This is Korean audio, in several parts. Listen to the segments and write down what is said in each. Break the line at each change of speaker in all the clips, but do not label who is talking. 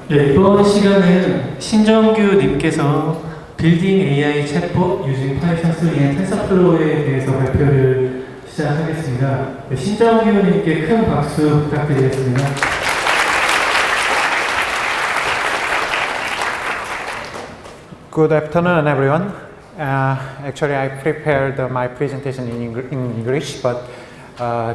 네, 이번 시간은 신정규님께서 빌딩 AI 챗봇 using Python 3 and TensorFlow에 대해서 발표를 시작하겠습니다. 네, 신정규님께 큰 박수 부탁드리겠습니다.
Good afternoon, everyone. Actually, I prepared my presentation in English, but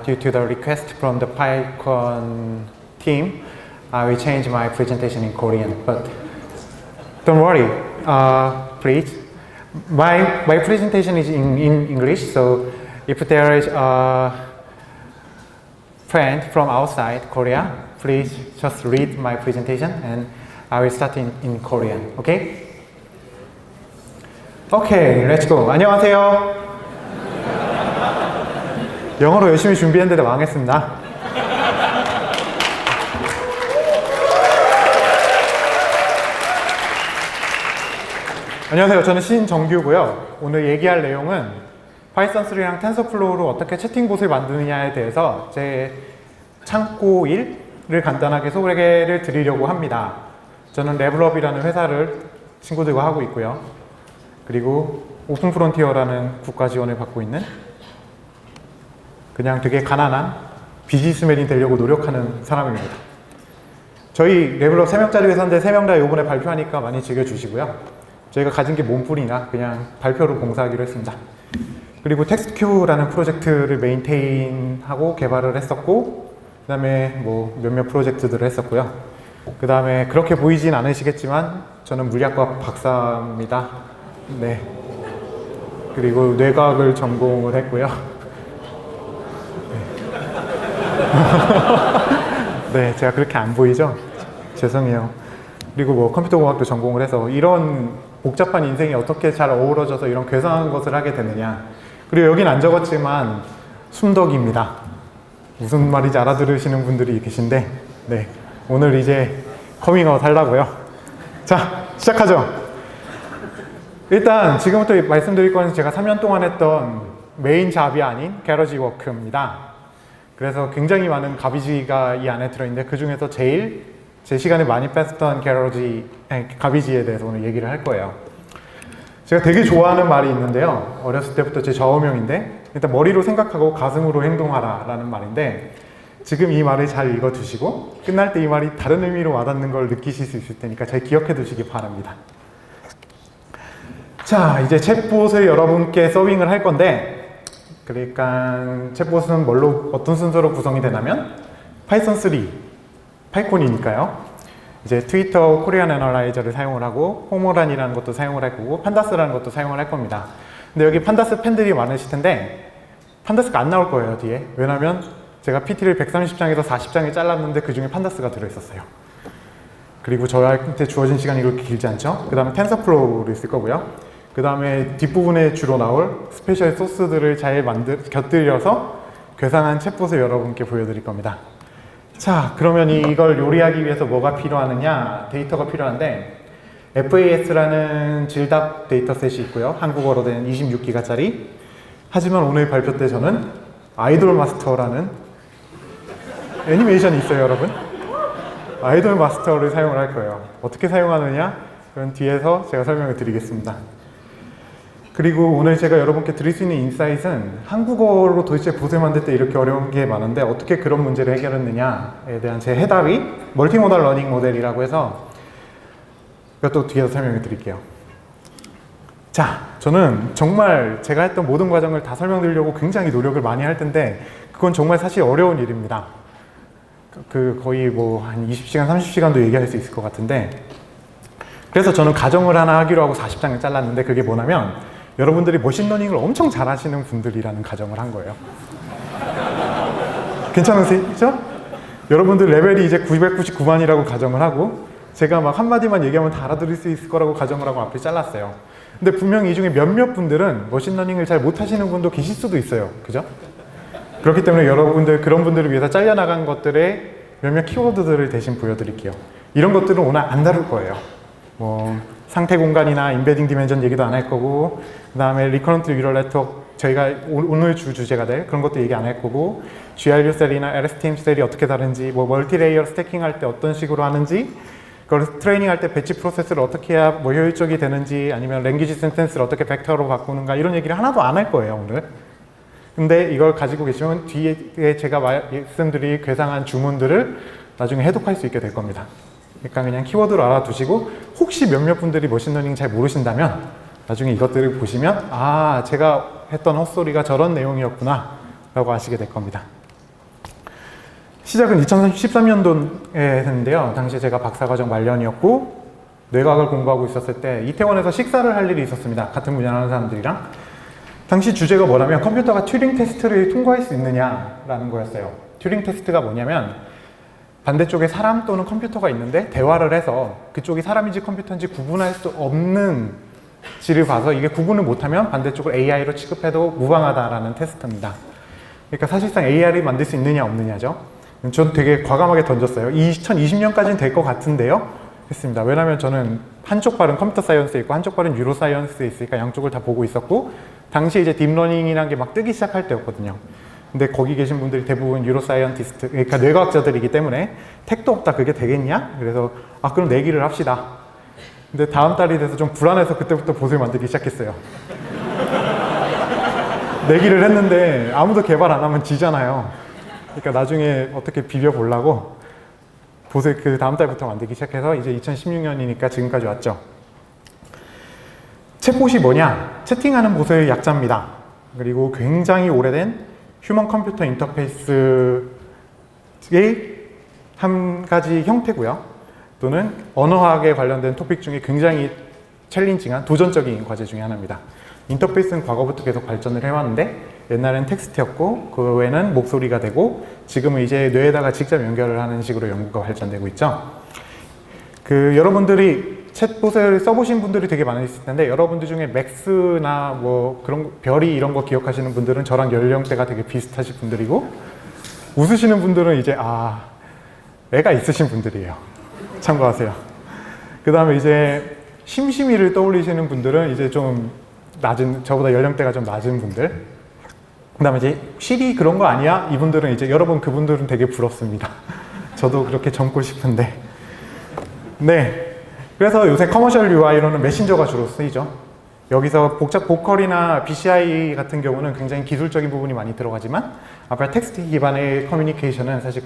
due to the request from the PyCon team, I will change my presentation in Korean. But don't worry, please. My presentation is in English, so if there is a friend from outside Korea, please just read my presentation, and I will start in Korean. Okay? 오케이, 렛츠고. 안녕하세요. 영어로 열심히 준비했는데 망했습니다. 안녕하세요. 저는 신정규고요. 오늘 얘기할 내용은 파이썬 3랑 텐서플로우로 어떻게 채팅봇을 만드느냐에 대해서 제 창고 일을 간단하게 소개를 드리려고 합니다. 저는 레벨업이라는 회사를 친구들과 하고 있고요. 그리고 오픈 프론티어라는 국가 지원을 받고 있는 그냥 되게 가난한 비즈니스맨이 되려고 노력하는 사람입니다. 저희 레벨업 3명짜리 회사인데 3명 다 이번에 발표하니까 많이 즐겨주시고요. 저희가 가진 게 몸풀이나 그냥 발표로 봉사하기로 했습니다. 그리고 텍스트큐라는 프로젝트를 메인테인하고 개발을 했었고 그 다음에 뭐 몇몇 프로젝트들을 했었고요. 그 다음에 그렇게 보이진 않으시겠지만 저는 물리학과 박사입니다. 네. 그리고 뇌과학을 전공을 했고요. 네, 제가 그렇게 안 보이죠? 죄송해요. 그리고 뭐 컴퓨터공학도 전공을 해서 이런 복잡한 인생이 어떻게 잘 어우러져서 이런 괴상한 것을 하게 되느냐. 그리고 여긴 안 적었지만 숨덕입니다. 무슨 말인지 알아들으시는 분들이 계신데 네, 오늘 이제 커밍아웃 하려고요. 자, 시작하죠. 일단 지금부터 말씀드릴 거는 제가 3년 동안 했던 메인 잡이 아닌 게러지 워크입니다. 그래서 굉장히 많은 가비지가 이 안에 들어있는데 그 중에서 제일 제 시간을 많이 뺐던 가비지에 대해서 오늘 얘기를 할 거예요. 제가 되게 좋아하는 말이 있는데요. 어렸을 때부터 제 좌우명인데 일단 머리로 생각하고 가슴으로 행동하라 라는 말인데 지금 이 말을 잘 읽어두시고 끝날 때 이 말이 다른 의미로 와닿는 걸 느끼실 수 있을 테니까 잘 기억해 두시기 바랍니다. 자, 이제 챗봇을 여러분께 서빙을 할 건데 그러니까 챗봇은 뭘로 어떤 순서로 구성이 되냐면 파이썬 3, 파이콘이니까요. 이제 트위터 코리안 애널라이저를 사용을 하고 호모란이라는 것도 사용을 할 거고 판다스라는 것도 사용을 할 겁니다. 근데 여기 판다스 팬들이 많으실 텐데 판다스가 안 나올 거예요, 뒤에. 왜냐면 제가 PT를 130장에서 40장에 잘랐는데 그 중에 판다스가 들어있었어요. 그리고 저한테 주어진 시간이 그렇게 길지 않죠? 그 다음에 텐서플로우를 쓸 거고요. 그 다음에 뒷부분에 주로 나올 스페셜 소스들을 잘 곁들여서 괴상한 챗봇을 여러분께 보여드릴 겁니다. 자, 그러면 이걸 요리하기 위해서 뭐가 필요하느냐? 데이터가 필요한데 FAS라는 질답 데이터셋이 있고요. 한국어로 된 26기가짜리. 하지만 오늘 발표 때 저는 아이돌 마스터라는 애니메이션이 있어요, 여러분. 아이돌 마스터를 사용을 할 거예요. 어떻게 사용하느냐? 그건 뒤에서 제가 설명을 드리겠습니다. 그리고 오늘 제가 여러분께 드릴 수 있는 인사이트는 한국어로 도대체 봇을 만들 때 이렇게 어려운 게 많은데 어떻게 그런 문제를 해결했느냐에 대한 제 해답이 멀티모달 러닝 모델이라고 해서 이것도 뒤에서 설명을 드릴게요. 자, 저는 정말 제가 했던 모든 과정을 다 설명드리려고 굉장히 노력을 많이 할 텐데 그건 정말 사실 어려운 일입니다. 거의 뭐 한 20시간, 30시간도 얘기할 수 있을 것 같은데 그래서 저는 가정을 하나 하기로 하고 40장을 잘랐는데 그게 뭐냐면 여러분들이 머신러닝을 엄청 잘하시는 분들이라는 가정을 한 거예요. 괜찮으시죠? 여러분들 레벨이 이제 999만이라고 가정을 하고 제가 막 한마디만 얘기하면 다 알아들을 수 있을 거라고 가정을 하고 앞에 잘랐어요. 근데 분명히 이 중에 몇몇 분들은 머신러닝을 잘 못하시는 분도 계실 수도 있어요. 그죠? 그렇기 때문에 여러분들 그런 분들을 위해서 잘려나간 것들의 몇몇 키워드들을 대신 보여드릴게요. 이런 것들은 오늘 안 다룰 거예요. 뭐 상태 공간이나 인베딩 디멘전 얘기도 안 할 거고 그 다음에 리커런트 유럴 네트워크 저희가 오늘 주제가 될 그런 것도 얘기 안 할 거고 GRU 셀이나 LSTM 셀이 어떻게 다른지 뭐 멀티 레이어 스태킹 할 때 어떤 식으로 하는지 그걸 트레이닝할 때 배치 프로세스를 어떻게 해야 뭐 효율적이 되는지 아니면 랭귀지 센텐스를 어떻게 벡터로 바꾸는가 이런 얘기를 하나도 안 할 거예요 오늘. 근데 이걸 가지고 계시면 뒤에 제가 말씀드릴 괴상한 주문들을 나중에 해독할 수 있게 될 겁니다. 그러니까 그냥 키워드로 알아두시고 혹시 몇몇 분들이 머신러닝 잘 모르신다면 나중에 이것들을 보시면 아 제가 했던 헛소리가 저런 내용이었구나 라고 아시게 될 겁니다. 시작은 2013년도에 했는데요. 당시 제가 박사과정 말년이었고 뇌과학을 공부하고 있었을 때 이태원에서 식사를 할 일이 있었습니다. 같은 분야 하는 사람들이랑. 당시 주제가 뭐냐면 컴퓨터가 튜링 테스트를 통과할 수 있느냐라는 거였어요. 튜링 테스트가 뭐냐면 반대쪽에 사람 또는 컴퓨터가 있는데 대화를 해서 그쪽이 사람인지 컴퓨터인지 구분할 수 없는 지를 봐서 이게 구분을 못하면 반대쪽을 AI로 취급해도 무방하다라는 테스트입니다. 그러니까 사실상 AI를 만들 수 있느냐 없느냐죠. 전 되게 과감하게 던졌어요. 2020년까지는 될 것 같은데요? 했습니다. 왜냐면 저는 한쪽 발은 컴퓨터 사이언스에 있고 한쪽 발은 뉴로 사이언스에 있으니까 양쪽을 다 보고 있었고 당시에 이제 딥러닝이라는 게 막 뜨기 시작할 때였거든요. 근데 거기 계신 분들이 대부분 뉴로 사이언티스트, 그러니까 뇌과학자들이기 때문에 택도 없다 그게 되겠냐? 그래서 아 그럼 내기를 합시다. 근데 다음 달이 돼서 좀 불안해서 그때부터 봇을 만들기 시작했어요. 내기를 했는데 아무도 개발 안 하면 지잖아요. 그러니까 나중에 어떻게 비벼보려고 봇을 그 다음 달부터 만들기 시작해서 이제 2016년이니까 지금까지 왔죠. 챗봇이 뭐냐? 채팅하는 봇의 약자입니다. 그리고 굉장히 오래된 휴먼 컴퓨터 인터페이스의 한 가지 형태고요. 또는 언어학에 관련된 토픽 중에 굉장히 챌린징한 도전적인 과제 중에 하나입니다. 인터페이스는 과거부터 계속 발전을 해왔는데 옛날엔 텍스트였고 그 외에는 목소리가 되고 지금은 이제 뇌에다가 직접 연결을 하는 식으로 연구가 발전되고 있죠. 여러분들이 챗봇을 써보신 분들이 되게 많으실 텐데 여러분들 중에 맥스나 뭐 그런 별이 이런 거 기억하시는 분들은 저랑 연령대가 되게 비슷하신 분들이고 웃으시는 분들은 이제 애가 있으신 분들이에요. 참고하세요. 그 다음에 이제 심심이를 떠올리시는 분들은 이제 좀 낮은, 저보다 연령대가 좀 낮은 분들. 그 다음에 이제 시리 그런 거 아니야? 이분들은 이제 여러분 그분들은 되게 부럽습니다. 저도 그렇게 젊고 싶은데. 네. 그래서 요새 커머셜 UI로는 메신저가 주로 쓰이죠. 여기서 복잡 보컬이나 BCI 같은 경우는 굉장히 기술적인 부분이 많이 들어가지만 앞에 텍스트 기반의 커뮤니케이션은 사실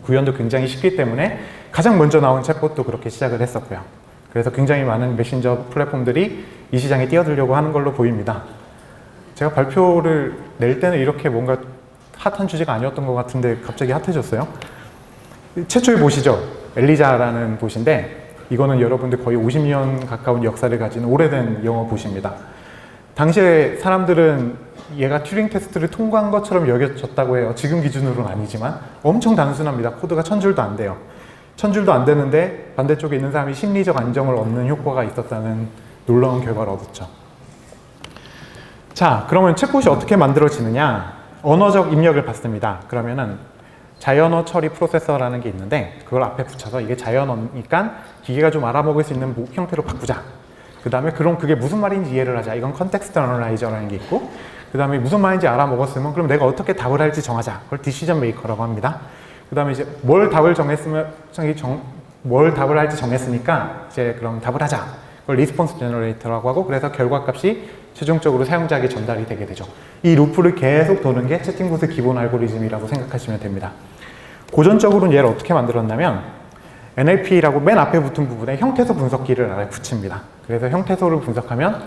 구현도 굉장히 쉽기 때문에 가장 먼저 나온 챗봇도 그렇게 시작을 했었고요. 그래서 굉장히 많은 메신저 플랫폼들이 이 시장에 뛰어들려고 하는 걸로 보입니다. 제가 발표를 낼 때는 이렇게 뭔가 핫한 주제가 아니었던 것 같은데 갑자기 핫해졌어요. 최초의 봇이죠. 엘리자라는 봇인데 이거는 여러분들 거의 50년 가까운 역사를 가진 오래된 영어 봇입니다. 당시에 사람들은 얘가 튜링 테스트를 통과한 것처럼 여겨졌다고 해요. 지금 기준으로는 아니지만 엄청 단순합니다. 코드가 1000줄도 안 돼요. 1000줄도 안 되는데 반대쪽에 있는 사람이 심리적 안정을 얻는 효과가 있었다는 놀라운 결과를 얻었죠. 자, 그러면 챗봇이 어떻게 만들어지느냐? 언어적 입력을 받습니다. 그러면은 자연어 처리 프로세서라는 게 있는데 그걸 앞에 붙여서 이게 자연어니까 기계가 좀 알아먹을 수 있는 형태로 바꾸자. 그 다음에 그럼 그게 무슨 말인지 이해를 하자. 이건 컨텍스트 애널라이저라는 게 있고 그 다음에 무슨 말인지 알아먹었으면 그럼 내가 어떻게 답을 할지 정하자. 그걸 디시전 메이커라고 합니다. 그 다음에 이제 뭘 답을 할지 정했으니까 이제 그럼 답을 하자. 그걸 리스폰스 제너레이터라고 하고 그래서 결과값이 최종적으로 사용자에게 전달이 되게 되죠. 이 루프를 계속 도는 게 채팅봇의 기본 알고리즘이라고 생각하시면 됩니다. 고전적으로는 얘를 어떻게 만들었냐면 NLP라고 맨 앞에 붙은 부분에 형태소 분석기를 아래 붙입니다. 그래서 형태소를 분석하면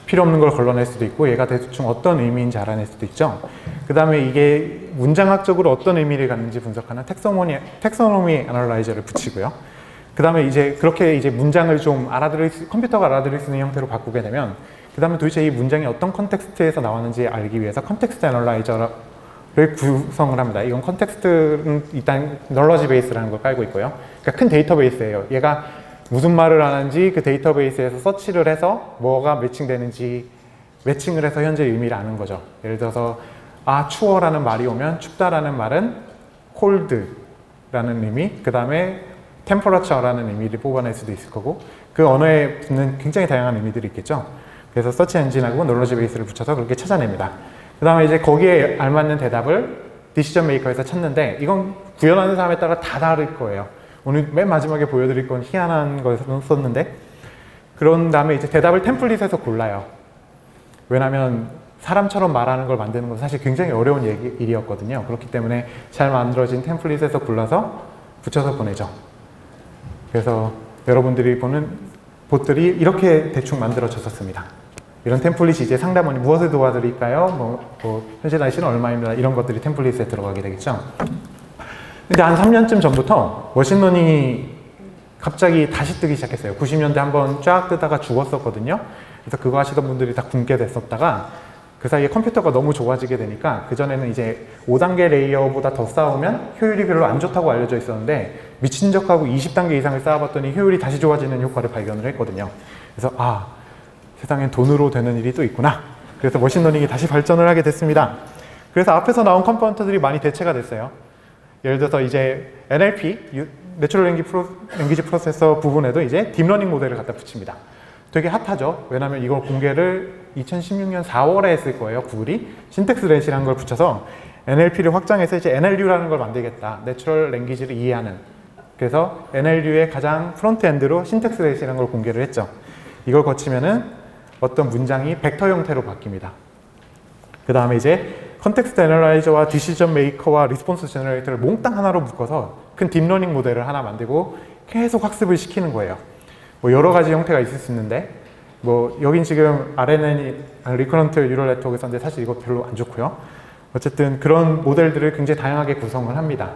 필요 없는 걸 걸러낼 수도 있고 얘가 대충 어떤 의미인지 알아낼 수도 있죠. 그 다음에 이게 문장학적으로 어떤 의미를 갖는지 분석하는 텍소노미 애널라이저를 붙이고요. 그 다음에 이제 그렇게 이제 문장을 좀 컴퓨터가 알아들을 수 있는 형태로 바꾸게 되면 그 다음에 도대체 이 문장이 어떤 컨텍스트에서 나왔는지 알기 위해서 컨텍스트 애널라이저를 구성을 합니다. 이건 컨텍스트는 일단 널러지 베이스라는 걸 깔고 있고요. 그러니까 큰 데이터베이스예요. 얘가 무슨 말을 하는지 그 데이터베이스에서 서치를 해서 뭐가 매칭되는지 매칭을 해서 현재 의미를 아는 거죠. 예를 들어서 추워라는 말이 오면 춥다라는 말은 cold라는 의미, 그 다음에 temperature라는 의미를 뽑아낼 수도 있을 거고 그 언어에 붙는 굉장히 다양한 의미들이 있겠죠. 그래서 서치 엔진하고 널러지 베이스를 붙여서 그렇게 찾아냅니다. 그 다음에 이제 거기에 알맞는 대답을 디시전 메이커에서 찾는데 이건 구현하는 사람에 따라 다 다를 거예요. 오늘 맨 마지막에 보여드릴 건 희한한 걸 썼는데, 그런 다음에 이제 대답을 템플릿에서 골라요. 왜냐하면 사람처럼 말하는 걸 만드는 건 사실 굉장히 어려운 일이었거든요. 그렇기 때문에 잘 만들어진 템플릿에서 골라서 붙여서 보내죠. 그래서 여러분들이 보는 봇들이 이렇게 대충 만들어졌었습니다. 이런 템플릿이 이제 상담원이 무엇을 도와드릴까요? 현재 날씨는 얼마입니다. 이런 것들이 템플릿에 들어가게 되겠죠. 근데 한 3년쯤 전부터 머신러닝이 갑자기 다시 뜨기 시작했어요. 90년대 한번 쫙 뜨다가 죽었었거든요. 그래서 그거 하시던 분들이 다 굶게 됐었다가 그 사이에 컴퓨터가 너무 좋아지게 되니까 그전에는 이제 5단계 레이어보다 더 쌓으면 효율이 별로 안 좋다고 알려져 있었는데 미친 척하고 20단계 이상을 쌓아봤더니 효율이 다시 좋아지는 효과를 발견을 했거든요. 그래서 세상엔 돈으로 되는 일이 또 있구나. 그래서 머신러닝이 다시 발전을 하게 됐습니다. 그래서 앞에서 나온 컴포넌트들이 많이 대체가 됐어요. 예를 들어서 이제 NLP, 내추럴 랭귀지 프로세서 부분에도 이제 딥러닝 모델을 갖다 붙입니다. 되게 핫하죠. 왜냐하면 이걸 공개를 2016년 4월에 했을 거예요. 구글이 신텍스 렌시라는 걸 붙여서 NLP를 확장해서 이제 NLU라는 걸 만들겠다. 내추럴 랭귀지를 이해하는. 그래서 NLU의 가장 프론트엔드로 신텍스 렌시라는 걸 공개를 했죠. 이걸 거치면은 어떤 문장이 벡터 형태로 바뀝니다. 그 다음에 이제 컨텍스트 애널라이저와 디시전 메이커와 리스폰스 제너레이터를 몽땅 하나로 묶어서 큰 딥러닝 모델을 하나 만들고 계속 학습을 시키는 거예요. 여러 가지 형태가 있을 수 있는데 여긴 지금 RNN이 리커런트 뉴럴 네트워크 썼는데 사실 이거 별로 안 좋고요. 어쨌든 그런 모델들을 굉장히 다양하게 구성을 합니다.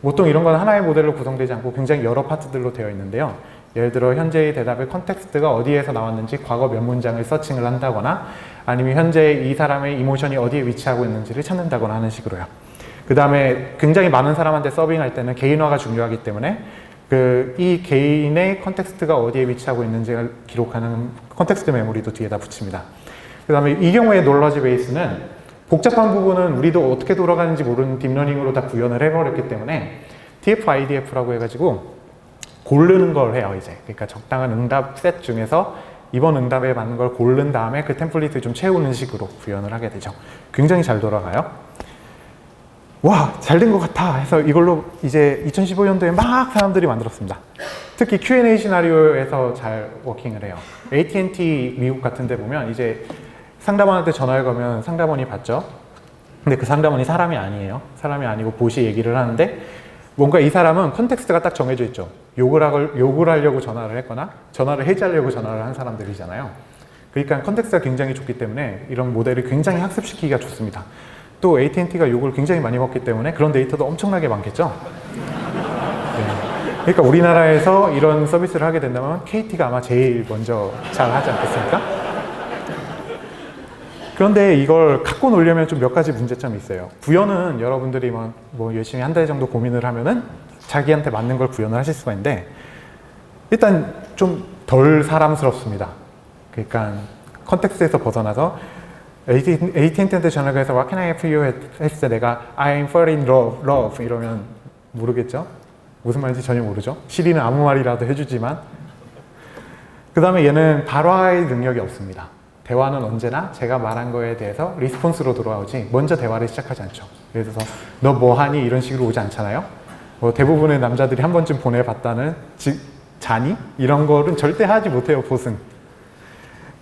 보통 이런 건 하나의 모델로 구성되지 않고 굉장히 여러 파트들로 되어 있는데요. 예를 들어 현재의 대답의 컨텍스트가 어디에서 나왔는지 과거 몇 문장을 서칭을 한다거나 아니면 현재 이 사람의 이모션이 어디에 위치하고 있는지를 찾는다거나 하는 식으로요. 그 다음에 굉장히 많은 사람한테 서빙할 때는 개인화가 중요하기 때문에 이 개인의 컨텍스트가 어디에 위치하고 있는지를 기록하는 컨텍스트 메모리도 뒤에다 붙입니다. 그 다음에 이 경우에 놀러지 베이스는 복잡한 부분은 우리도 어떻게 돌아가는지 모르는 딥러닝으로 다 구현을 해버렸기 때문에 TF-IDF라고 해가지고 고르는 걸 해요, 이제. 그러니까 적당한 응답 셋 중에서 이번 응답에 맞는 걸 고른 다음에 그 템플릿을 좀 채우는 식으로 구현을 하게 되죠. 굉장히 잘 돌아가요. 와, 잘 된 것 같아 해서 이걸로 이제 2015년도에 막 사람들이 만들었습니다. 특히 Q&A 시나리오에서 잘 워킹을 해요. AT&T 미국 같은 데 보면 이제 상담원한테 전화를 거면 상담원이 받죠. 근데 그 상담원이 사람이 아니에요. 사람이 아니고 봇이 얘기를 하는데 뭔가 이 사람은 컨텍스트가 딱 정해져 있죠. 욕을 하려고 전화를 했거나 전화를 해지하려고 전화를 한 사람들이잖아요. 그러니까 컨텍스트가 굉장히 좋기 때문에 이런 모델을 굉장히 학습시키기가 좋습니다. 또 AT&T가 욕을 굉장히 많이 먹기 때문에 그런 데이터도 엄청나게 많겠죠. 네. 그러니까 우리나라에서 이런 서비스를 하게 된다면 KT가 아마 제일 먼저 잘 하지 않겠습니까? 그런데 이걸 갖고 놀려면 좀 몇 가지 문제점이 있어요. 구현은 여러분들이 뭐 열심히 한 달 정도 고민을 하면은 자기한테 맞는 걸 구현을 하실 수가 있는데 일단 좀 덜 사람스럽습니다. 그러니까 컨텍스트에서 벗어나서 AT&T한테 전화가 해서 What can I help you? 했을 때 내가 I'm falling in love 이러면 모르겠죠? 무슨 말인지 전혀 모르죠? 시리는 아무 말이라도 해주지만 그 다음에 얘는 발화의 능력이 없습니다. 대화는 언제나 제가 말한 거에 대해서 리스폰스로 돌아오지 먼저 대화를 시작하지 않죠. 예를 들어서 너 뭐하니? 이런 식으로 오지 않잖아요. 대부분의 남자들이 한 번쯤 보내봤다는 자니? 이런 거는 절대 하지 못해요, 봇은.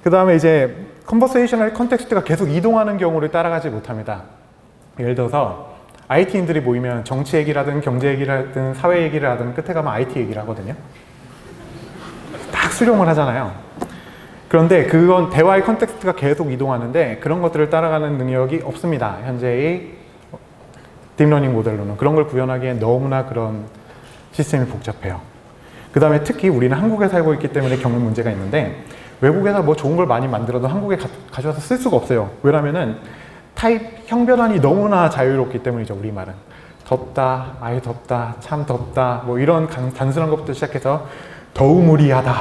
그 다음에 이제 컨버세이셔널 컨텍스트가 계속 이동하는 경우를 따라가지 못합니다. 예를 들어서 IT인들이 모이면 정치 얘기를 하든 경제 얘기를 하든 사회 얘기를 하든 끝에 가면 IT 얘기를 하거든요. 딱 수렴을 하잖아요. 그런데 그건 대화의 컨텍스트가 계속 이동하는데 그런 것들을 따라가는 능력이 없습니다. 현재의 딥러닝 모델로는. 그런 걸 구현하기엔 너무나 그런 시스템이 복잡해요. 그 다음에 특히 우리는 한국에 살고 있기 때문에 겪는 문제가 있는데 외국에서 뭐 좋은 걸 많이 만들어도 한국에 가져와서 쓸 수가 없어요. 왜냐면은 타입 형변환이 너무나 자유롭기 때문이죠. 우리말은 덥다, 아이 덥다, 참 덥다 뭐 이런 단순한 것부터 시작해서 더우무리하다,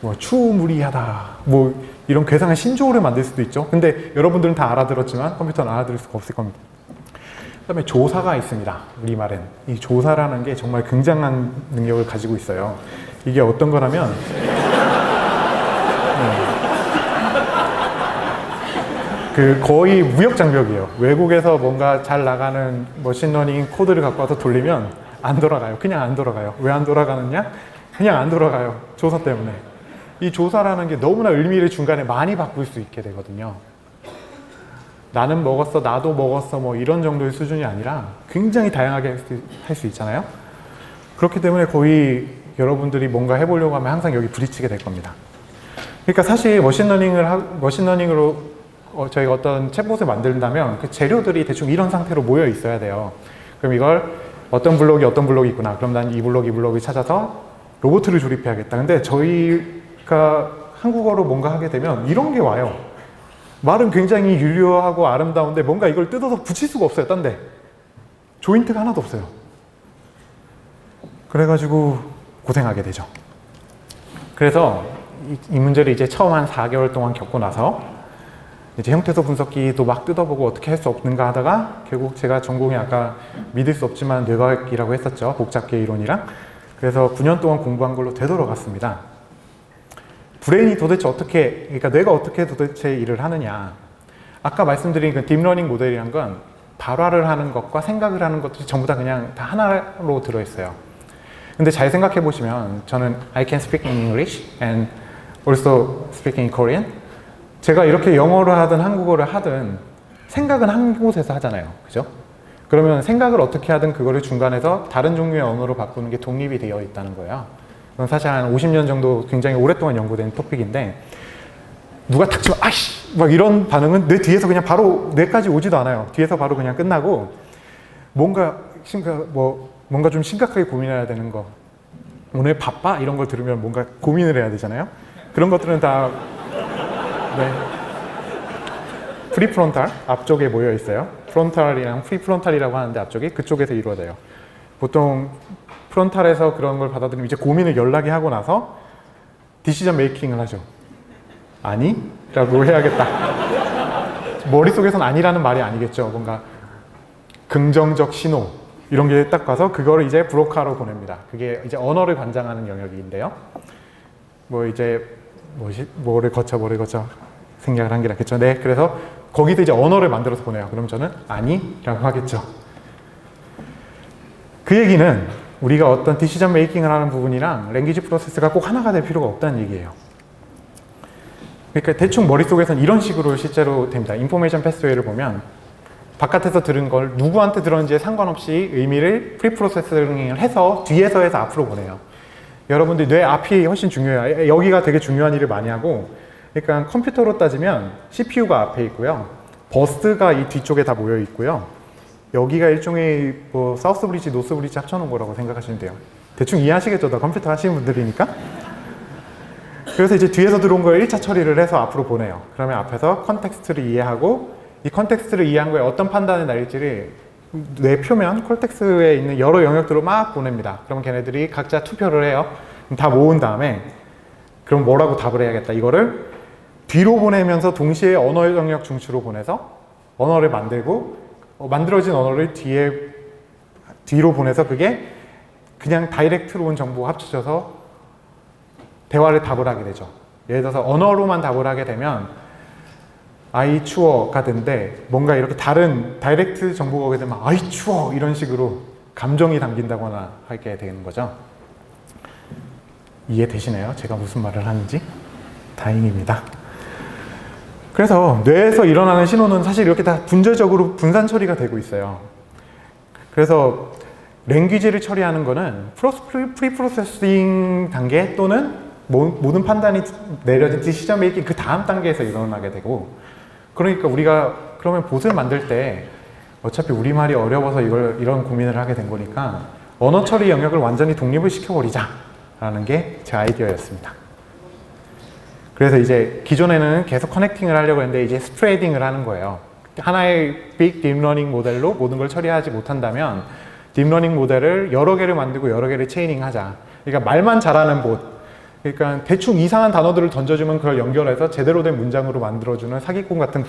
뭐 추우무리하다 뭐 이런 괴상한 신조어를 만들 수도 있죠. 근데 여러분들은 다 알아들었지만 컴퓨터는 알아들을 수가 없을 겁니다. 그 다음에 조사가 있습니다. 우리말은 이 조사라는 게 정말 굉장한 능력을 가지고 있어요. 이게 어떤 거라면 거의 무역장벽이에요. 외국에서 뭔가 잘 나가는 머신러닝 코드를 갖고 와서 돌리면 안 돌아가요. 그냥 안 돌아가요. 왜 안 돌아가느냐? 그냥 안 돌아가요. 조사 때문에. 이 조사라는 게 너무나 의미를 중간에 많이 바꿀 수 있게 되거든요. 나는 먹었어, 나도 먹었어, 뭐 이런 정도의 수준이 아니라 굉장히 다양하게 할 수 있잖아요. 그렇기 때문에 거의 여러분들이 뭔가 해보려고 하면 항상 여기 부딪히게 될 겁니다. 그러니까 사실 머신러닝으로 저희가 어떤 챗봇을 만든다면 그 재료들이 대충 이런 상태로 모여 있어야 돼요. 그럼 이걸 어떤 블록이 있구나. 그럼 난 이 블록을 찾아서 로봇을 조립해야겠다. 근데 저희가 한국어로 뭔가 하게 되면 이런 게 와요. 말은 굉장히 윤리하고 아름다운데 뭔가 이걸 뜯어서 붙일 수가 없어요. 딴 데. 조인트가 하나도 없어요. 그래가지고 고생하게 되죠. 그래서 이 문제를 이제 처음 한 4개월 동안 겪고 나서 이제 형태소 분석기도 막 뜯어보고 어떻게 할 수 없는가 하다가 결국 제가 전공이 아까 믿을 수 없지만 뇌과학이라고 했었죠. 복잡계 이론이랑. 그래서 9년 동안 공부한 걸로 되돌아갔습니다. 브레인이 도대체 어떻게, 그러니까 뇌가 어떻게 도대체 일을 하느냐. 아까 말씀드린 그 딥러닝 모델이란 건 발화를 하는 것과 생각을 하는 것들이 전부 다 그냥 다 하나로 들어있어요. 근데 잘 생각해 보시면 저는 I can speak in English and also speak in Korean. 제가 이렇게 영어를 하든 한국어를 하든 생각은 한 곳에서 하잖아요. 그죠? 그러면 생각을 어떻게 하든 그거를 중간에서 다른 종류의 언어로 바꾸는 게 독립이 되어 있다는 거예요. 그건 사실 한 50년 정도 굉장히 오랫동안 연구된 토픽인데 누가 탁 치면 아이씨 막 이런 반응은 뇌 뒤에서 그냥 바로 뇌까지 오지도 않아요. 뒤에서 바로 그냥 끝나고 뭔가 좀 심각하게 고민해야 되는 거. 오늘 바빠? 이런 걸 들으면 뭔가 고민을 해야 되잖아요. 그런 것들은 다 네. 프리프론탈 앞쪽에 모여 있어요. 프론탈이랑 프리프론탈이라고 하는데 앞쪽이 그쪽에서 이루어져요. 보통 프론탈에서 그런 걸 받아들이면 이제 고민을 연락이 하고 나서 디시전 메이킹을 하죠. 아니? 라고 해야겠다. 머릿속에선 아니라는 말이 아니겠죠. 뭔가 긍정적 신호 이런 게 딱 가서 그거를 이제 브로카로 보냅니다. 그게 이제 언어를 관장하는 영역인데요. 뭐를 거쳐 생략을 한 게 낫겠죠. 네, 그래서 거기서 이제 언어를 만들어서 보내요. 그럼 저는 아니라고 하겠죠. 그 얘기는 우리가 어떤 디시전 메이킹을 하는 부분이랑 랭귀지 프로세스가 꼭 하나가 될 필요가 없다는 얘기예요. 그러니까 대충 머릿속에서는 이런 식으로 실제로 됩니다. 인포메이션 패스웨이를 보면 바깥에서 들은 걸 누구한테 들었는지에 상관없이 의미를 프리프로세싱을 해서 뒤에서 해서 앞으로 보내요. 여러분들 뇌 앞이 훨씬 중요해요. 여기가 되게 중요한 일을 많이 하고, 그러니까 컴퓨터로 따지면 CPU가 앞에 있고요. 버스가 이 뒤쪽에 다 모여 있고요. 여기가 일종의 사우스 브리지, 노스 브리지 합쳐놓은 거라고 생각하시면 돼요. 대충 이해하시겠죠? 다 컴퓨터 하시는 분들이니까. 그래서 이제 뒤에서 들어온 걸 1차 처리를 해서 앞으로 보내요. 그러면 앞에서 컨텍스트를 이해하고 이 컨텍스트를 이해한 거에 어떤 판단을 내릴지를 뇌 표면 콜텍스에 있는 여러 영역들로 막 보냅니다. 그럼 걔네들이 각자 투표를 해요. 다 모은 다음에 그럼 뭐라고 답을 해야겠다. 이거를 뒤로 보내면서 동시에 언어 영역 중추로 보내서 언어를 만들고 만들어진 언어를 뒤로 보내서 그게 그냥 다이렉트로 온 정보가 합쳐져서 대화를 답을 하게 되죠. 예를 들어서 언어로만 답을 하게 되면 아이 추워가 된데 뭔가 이렇게 다른 다이렉트 정보가 오게 되면 아이 추워 이런 식으로 감정이 담긴다거나 하게 되는 거죠. 이해되시나요? 제가 무슨 말을 하는지? 다행입니다. 그래서 뇌에서 일어나는 신호는 사실 이렇게 다 분절적으로 분산 처리가 되고 있어요. 그래서 랭귀지를 처리하는 거는 프리프로세싱 단계 또는 모든 판단이 내려진 디시전 메이킹 그 다음 단계에서 일어나게 되고, 그러니까 우리가 그러면 봇을 만들 때 어차피 우리말이 어려워서 이런 고민을 하게 된 거니까 언어 처리 영역을 완전히 독립을 시켜버리자 라는 게 제 아이디어였습니다. 그래서 이제 기존에는 계속 커넥팅을 하려고 했는데 이제 스프레딩을 하는 거예요. 하나의 빅 딥러닝 모델로 모든 걸 처리하지 못한다면 딥러닝 모델을 여러 개를 만들고 여러 개를 체이닝 하자. 그러니까 말만 잘하는 봇, 그러니까 대충 이상한 단어들을 던져주면 그걸 연결해서 제대로 된 문장으로 만들어주는 사기꾼 같은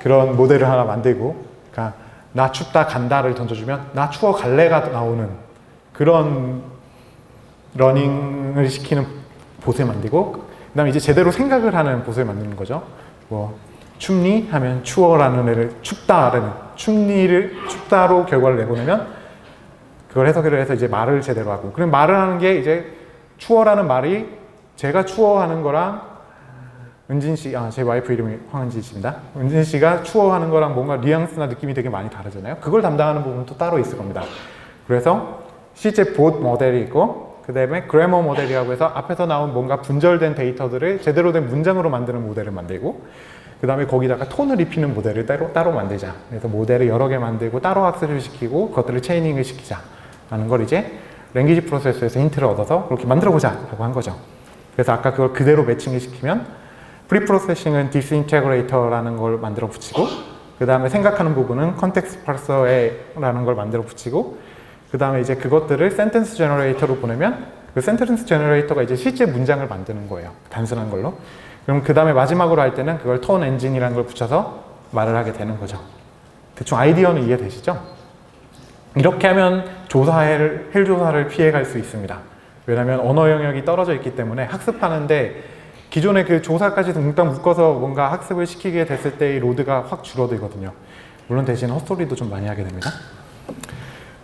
그런 모델을 하나 만들고, 그러니까 나 춥다 간다를 던져주면 나 추워 갈래가 나오는 그런 러닝을 시키는 봇을 만들고, 그 다음에 이제 제대로 생각을 하는 봇을 만드는 거죠. 춥니? 하면 추워라는 애를 춥다라는 춥다로 결과를 내보내면 그걸 해석을 해서 이제 말을 제대로 하고. 그럼 말을 하는 게 이제 추어라는 말이 제가 추어하는 거랑 은진 씨, 제 와이프 이름이 황은진 씨입니다. 은진 씨가 추어하는 거랑 뭔가 뉘앙스나 느낌이 되게 많이 다르잖아요. 그걸 담당하는 부분도 따로 있을 겁니다. 그래서 실제 봇 모델이 있고 그 다음에 그래머 모델이라고 해서 앞에서 나온 뭔가 분절된 데이터들을 제대로 된 문장으로 만드는 모델을 만들고 그 다음에 거기다가 톤을 입히는 모델을 따로 만들자. 그래서 모델을 여러 개 만들고 따로 학습을 시키고 그것들을 체이닝을 시키자 라는 걸 이제 랭귀지 프로세서에서 힌트를 얻어서 그렇게 만들어보자 라고 한 거죠. 그래서 아까 그걸 그대로 매칭을 시키면 프리프로세싱은 디스인테그레이터라는 걸 만들어 붙이고 그 다음에 생각하는 부분은 컨텍스트 파서라는 걸 만들어 붙이고 그 다음에 이제 그것들을 센텐스 제너레이터로 보내면 그 센텐스 제너레이터가 이제 실제 문장을 만드는 거예요. 단순한 걸로. 그럼 그 다음에 마지막으로 할 때는 그걸 톤 엔진이라는 걸 붙여서 말을 하게 되는 거죠. 대충 아이디어는 이해되시죠? 이렇게 하면 헬 조사를 피해갈 수 있습니다. 왜냐하면 언어 영역이 떨어져 있기 때문에 학습하는데 기존의 그 조사까지 몽땅 묶어서 뭔가 학습을 시키게 됐을 때의 로드가 확 줄어들거든요. 물론 대신 헛소리도 좀 많이 하게 됩니다.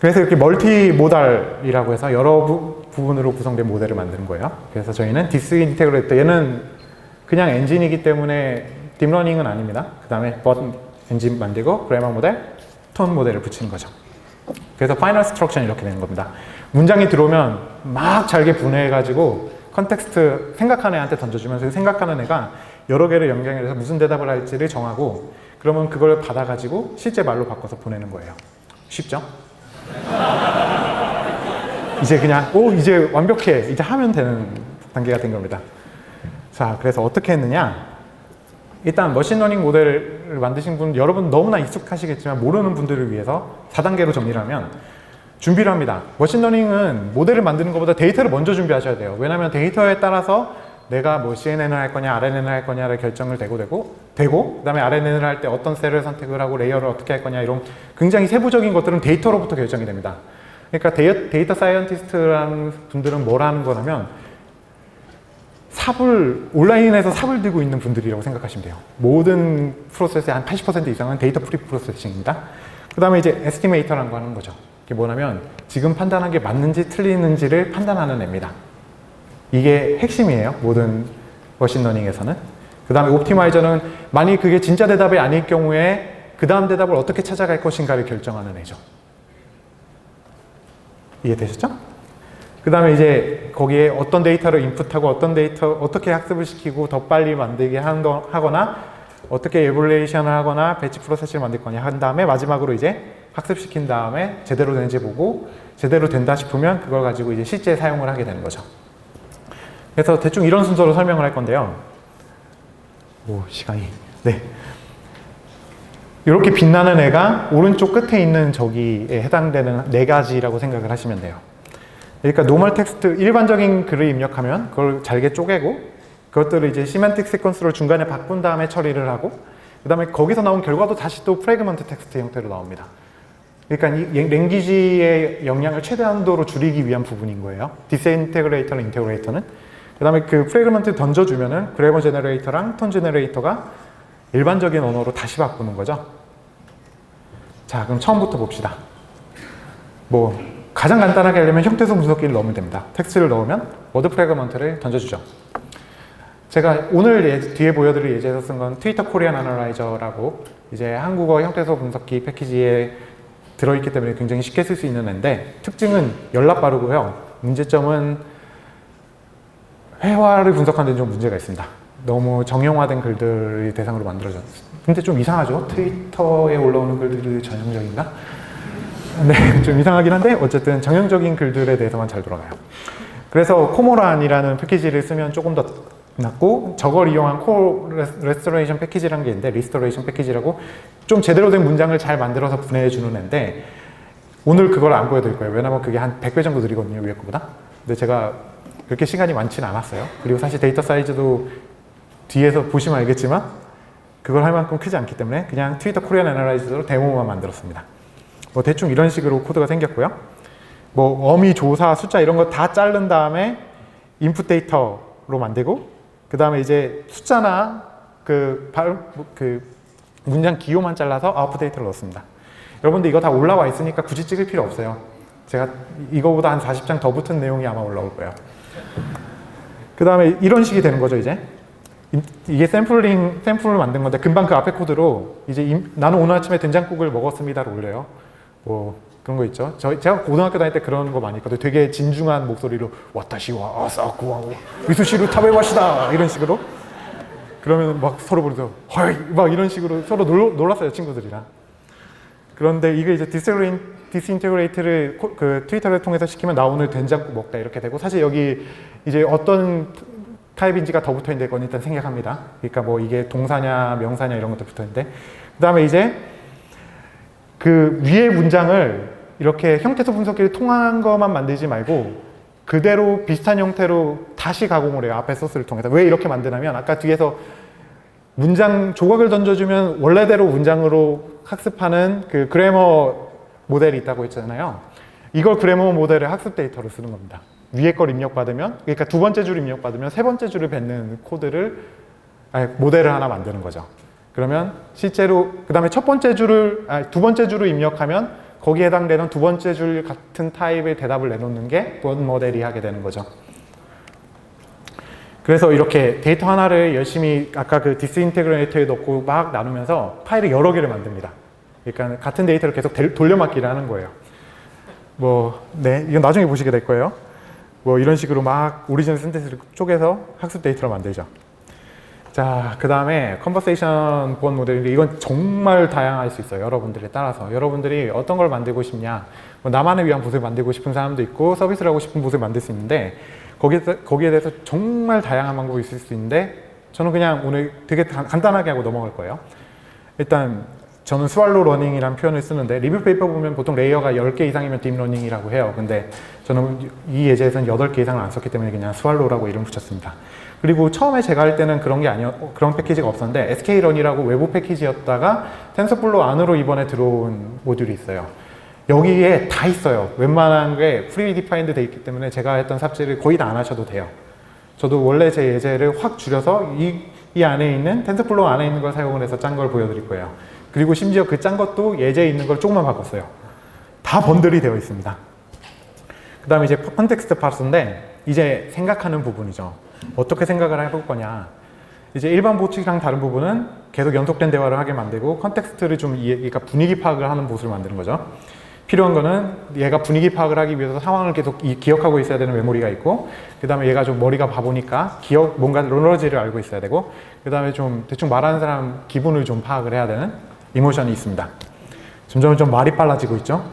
그래서 이렇게 멀티모달이라고 해서 여러 부분으로 구성된 모델을 만드는 거예요. 그래서 저희는 디스인테그레이터, 얘는 그냥 엔진이기 때문에 딥러닝은 아닙니다. 그 다음에 버튼 엔진 만들고 그래머 모델, 톤 모델을 붙이는 거죠. 그래서 파이널 스트럭처는 이렇게 되는 겁니다. 문장이 들어오면 막 잘게 분해해가지고 컨텍스트 생각하는 애한테 던져주면서 생각하는 애가 여러 개를 연결해서 무슨 대답을 할지를 정하고 그러면 그걸 받아가지고 실제 말로 바꿔서 보내는 거예요. 쉽죠? 이제 그냥 이제 완벽해, 이제 하면 되는 단계가 된 겁니다. 자, 그래서 어떻게 했느냐? 일단 머신러닝 모델을 만드신 분, 여러분 너무나 익숙하시겠지만 모르는 분들을 위해서 4단계로 정리를 하면 준비를 합니다. 머신러닝은 모델을 만드는 것보다 데이터를 먼저 준비하셔야 돼요. 왜냐하면 데이터에 따라서 내가 뭐 CNN을 할 거냐, RNN을 할 거냐를 결정을 되고 그 다음에 RNN을 할 때 어떤 셀을 선택을 하고 레이어를 어떻게 할 거냐, 이런 굉장히 세부적인 것들은 데이터로부터 결정이 됩니다. 그러니까 데이터 사이언티스트라는 분들은 뭘 하는 거냐면 온라인에서 삽을 들고 있는 분들이라고 생각하시면 돼요. 모든 프로세스의 한 80% 이상은 데이터 프리 프로세싱입니다. 그 다음에 이제 에스티메이터라는 거 하는 거죠. 이게 뭐냐면 지금 판단한 게 맞는지 틀리는지를 판단하는 애입니다. 이게 핵심이에요. 모든 머신러닝에서는. 그 다음에 옵티마이저는 만약 그게 진짜 대답이 아닐 경우에 그 다음 대답을 어떻게 찾아갈 것인가를 결정하는 애죠. 이해되셨죠? 그 다음에 이제 거기에 어떤 데이터를 인풋하고 어떻게 학습을 시키고 더 빨리 만들게 하거나 어떻게 에볼레이션을 하거나 배치 프로세스를 만들 거냐 한 다음에 마지막으로 이제 학습시킨 다음에 제대로 되는지 보고 제대로 된다 싶으면 그걸 가지고 이제 실제 사용을 하게 되는 거죠. 그래서 대충 이런 순서로 설명을 할 건데요. 시간이. 네. 이렇게 빛나는 애가 오른쪽 끝에 있는 저기에 해당되는 4가지라고 생각을 하시면 돼요. 그러니까 노멀 텍스트, 일반적인 글을 입력하면 그걸 잘게 쪼개고 그것들을 이제 시멘틱 시퀀스로 중간에 바꾼 다음에 처리를 하고 그 다음에 거기서 나온 결과도 다시 또 프래그먼트 텍스트 형태로 나옵니다. 그러니까 이 랭귀지의 영향을 최대한도로 줄이기 위한 부분인 거예요. 디스인테그레이터는 인테그레이터는. 그 다음에 그 프래그먼트 던져주면은 그래머 제너레이터랑 톤 제너레이터가 일반적인 언어로 다시 바꾸는 거죠. 자, 그럼 처음부터 봅시다. 가장 간단하게 하려면 형태소 분석기를 넣으면 됩니다. 텍스트를 넣으면 워드 프래그먼트를 던져주죠. 제가 오늘 뒤에 보여드릴 예제에서 쓴 건 트위터 코리안 애널라이저라고 이제 한국어 형태소 분석기 패키지에 들어있기 때문에 굉장히 쉽게 쓸 수 있는 애인데 특징은 열납 빠르고요. 문제점은 회화를 분석하는 데 좀 문제가 있습니다. 너무 정형화된 글들을 대상으로 만들어졌어요. 근데 좀 이상하죠? 트위터에 올라오는 글들이 전형적인가? 네, 좀 이상하긴 한데 어쨌든 정형적인 글들에 대해서만 잘 돌아가요. 그래서 코모란이라는 패키지를 쓰면 조금 더 낫고 저걸 이용한 레스토레이션 패키지라는 게 있는데 리스토레이션 패키지라고 좀 제대로 된 문장을 잘 만들어서 분해해 주는 애인데 오늘 그걸 안 보여드릴 거예요. 왜냐면 그게 한 100배 정도 느리거든요, 위에 거보다. 근데 제가 그렇게 시간이 많지는 않았어요. 그리고 사실 데이터 사이즈도 뒤에서 보시면 알겠지만 그걸 할 만큼 크지 않기 때문에 그냥 트위터 코리안 애널라이저로 데모만 만들었습니다. 대충 이런 식으로 코드가 생겼고요. 어미, 조사, 숫자 이런 거 다 자른 다음에 인풋 데이터로 만들고 그 다음에 이제 숫자나 그 문장 기호만 잘라서 아웃풋 데이터를 넣습니다. 여러분들 이거 다 올라와 있으니까 굳이 찍을 필요 없어요. 제가 이거보다 한 40장 더 붙은 내용이 아마 올라올 거예요. 그 다음에 이런 식이 되는 거죠, 이제. 이게 샘플을 만든 건데, 금방 그 앞에 코드로, 이제 나는 오늘 아침에 된장국을 먹었습니다를 올려요. 뭐, 그런 거 있죠. 제가 고등학교 다닐 때 그런 거 많이 했거든요. 되게 진중한 목소리로, 와타시와 아사쿠와 미수시루 타베마시다! 이런 식으로. 그러면 막 서로 부르서, 헐! 막 이런 식으로 서로 놀랐어요, 친구들이랑. 그런데 이게 이제 디스인테그레이트를 그 트위터를 통해서 시키면 나 오늘 된장국 먹다 이렇게 되고, 사실 여기 이제 어떤 타입인지가 더 붙어있는데 그건 일단 생략합니다. 그러니까 뭐 이게 동사냐 명사냐 이런 것도 붙어있는데, 그 다음에 이제 그 위의 문장을 이렇게 형태소 분석기를 통한 것만 만들지 말고 그대로 비슷한 형태로 다시 가공을 해요. 앞에 소스를 통해서. 왜 이렇게 만드냐면 아까 뒤에서 문장 조각을 던져주면 원래대로 문장으로 학습하는 그 그래머 모델이 있다고 했잖아요. 이걸 그래머 모델의 학습 데이터로 쓰는 겁니다. 위에 걸 입력받으면, 그러니까 두 번째 줄 입력받으면 세 번째 줄을 뱉는 모델을 하나 만드는 거죠. 그러면 실제로 그 다음에 두 번째 줄을 입력하면 거기에 해당되는 두 번째 줄 같은 타입의 대답을 내놓는 게 원 모델이 하게 되는 거죠. 그래서 이렇게 데이터 하나를 열심히 아까 그 디스인테그레이터에 넣고 막 나누면서 파일을 여러 개를 만듭니다. 그러니까 같은 데이터를 계속 돌려막기를 하는 거예요. 이건 나중에 보시게 될 거예요. 이런 식으로 막 오리지널 센텐스를 쪼개서 학습 데이터를 만들죠. 자, 그 다음에 컨버세이션 보안 모델인데 이건 정말 다양할 수 있어요. 여러분들에 따라서. 여러분들이 어떤 걸 만들고 싶냐. 나만을 위한 봇을 만들고 싶은 사람도 있고 서비스를 하고 싶은 봇을 만들 수 있는데 거기에 대해서 정말 다양한 방법이 있을 수 있는데 저는 그냥 오늘 되게 간단하게 하고 넘어갈 거예요. 일단 저는 스왈로 러닝이라는 표현을 쓰는데 리뷰 페이퍼 보면 보통 레이어가 10개 이상이면 딥러닝이라고 해요. 근데 저는 이 예제에서는 8개 이상을 안 썼기 때문에 그냥 스왈로라고 이름 붙였습니다. 그리고 처음에 제가 할 때는 그런 패키지가 없었는데 sklearn이라고 외부 패키지였다가 텐서플로우 안으로 이번에 들어온 모듈이 있어요. 여기에 다 있어요. 웬만한 게 프리 디파인드 돼 있기 때문에 제가 했던 삽질을 거의 다 안 하셔도 돼요. 저도 원래 제 예제를 확 줄여서 이 안에 있는 텐서플로우 안에 있는 걸 사용을 해서 짠 걸 보여드릴 거예요. 그리고 심지어 그 짠 것도 예제에 있는 걸 조금만 바꿨어요. 다 번들이 되어 있습니다. 그 다음에 이제 컨텍스트 파스인데 이제 생각하는 부분이죠. 어떻게 생각을 해볼 거냐. 이제 일반 봇이랑 다른 부분은 계속 연속된 대화를 하게 만들고 컨텍스트를 그러니까 분위기 파악을 하는 봇을 만드는 거죠. 필요한 거는 얘가 분위기 파악을 하기 위해서 상황을 계속 기억하고 있어야 되는 메모리가 있고, 그 다음에 얘가 좀 머리가 바보니까 뭔가 로너지를 알고 있어야 되고, 그 다음에 좀 대충 말하는 사람 기분을 좀 파악을 해야 되는 이모션이 있습니다. 점점 말이 빨라지고 있죠.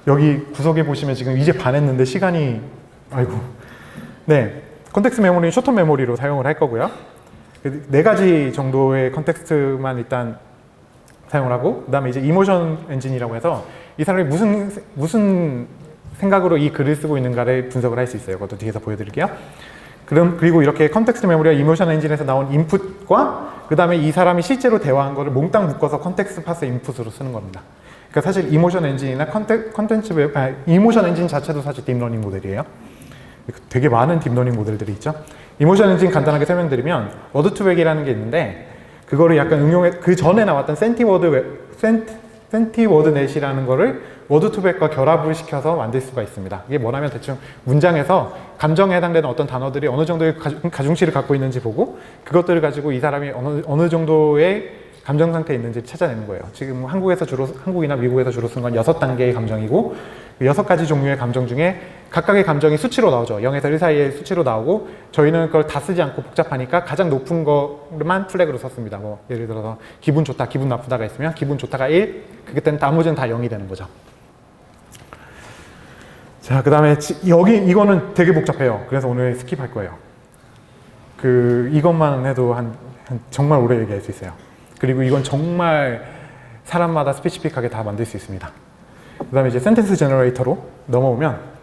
여기 구석에 보시면 지금 이제 반했는데 시간이 네, 컨텍스트 메모리는 쇼트 메모리로 사용을 할 거고요. 4가지 정도의 컨텍스트만 일단 사용을 하고, 그 다음에 이제 이모션 엔진이라고 해서 이 사람이 무슨 생각으로 이 글을 쓰고 있는가를 분석을 할 수 있어요. 그것도 뒤에서 보여드릴게요. 그리고 이렇게 컨텍스트 메모리와 이모션 엔진에서 나온 인풋과 그 다음에 이 사람이 실제로 대화한 거를 몽땅 묶어서 컨텍스트 파스 인풋으로 쓰는 겁니다. 그러니까 사실 이모션 엔진이나 이모션 엔진 자체도 사실 딥러닝 모델이에요. 되게 많은 딥러닝 모델들이 있죠. 이모션 엔진 간단하게 설명드리면 워드2벡이라는 게 있는데 그거를 약간 그 전에 나왔던 센티워드넷이라는 거를 워드2벡과 결합을 시켜서 만들 수가 있습니다. 이게 뭐냐면 대충 문장에서 감정에 해당되는 어떤 단어들이 어느 정도의 가중치를 갖고 있는지 보고 그것들을 가지고 이 사람이 어느 정도의 감정 상태에 있는지 찾아내는 거예요. 지금 한국이나 미국에서 주로 쓰는 건 6단계의 감정이고 6가지 종류의 감정 중에 각각의 감정이 수치로 나오죠. 0에서 1 사이의 수치로 나오고 저희는 그걸 다 쓰지 않고 복잡하니까 가장 높은 것만 플래그로 썼습니다. 예를 들어서 기분 좋다, 기분 나쁘다가 있으면 기분 좋다가 1, 그때는 나머지는 다 0이 되는 거죠. 자, 그 다음에 이거는 되게 복잡해요. 그래서 오늘 스킵할 거예요. 이것만 해도 정말 오래 얘기할 수 있어요. 그리고 이건 정말 사람마다 스페시픽하게 다 만들 수 있습니다. 그 다음에 이제 센텐스 제너레이터로 넘어오면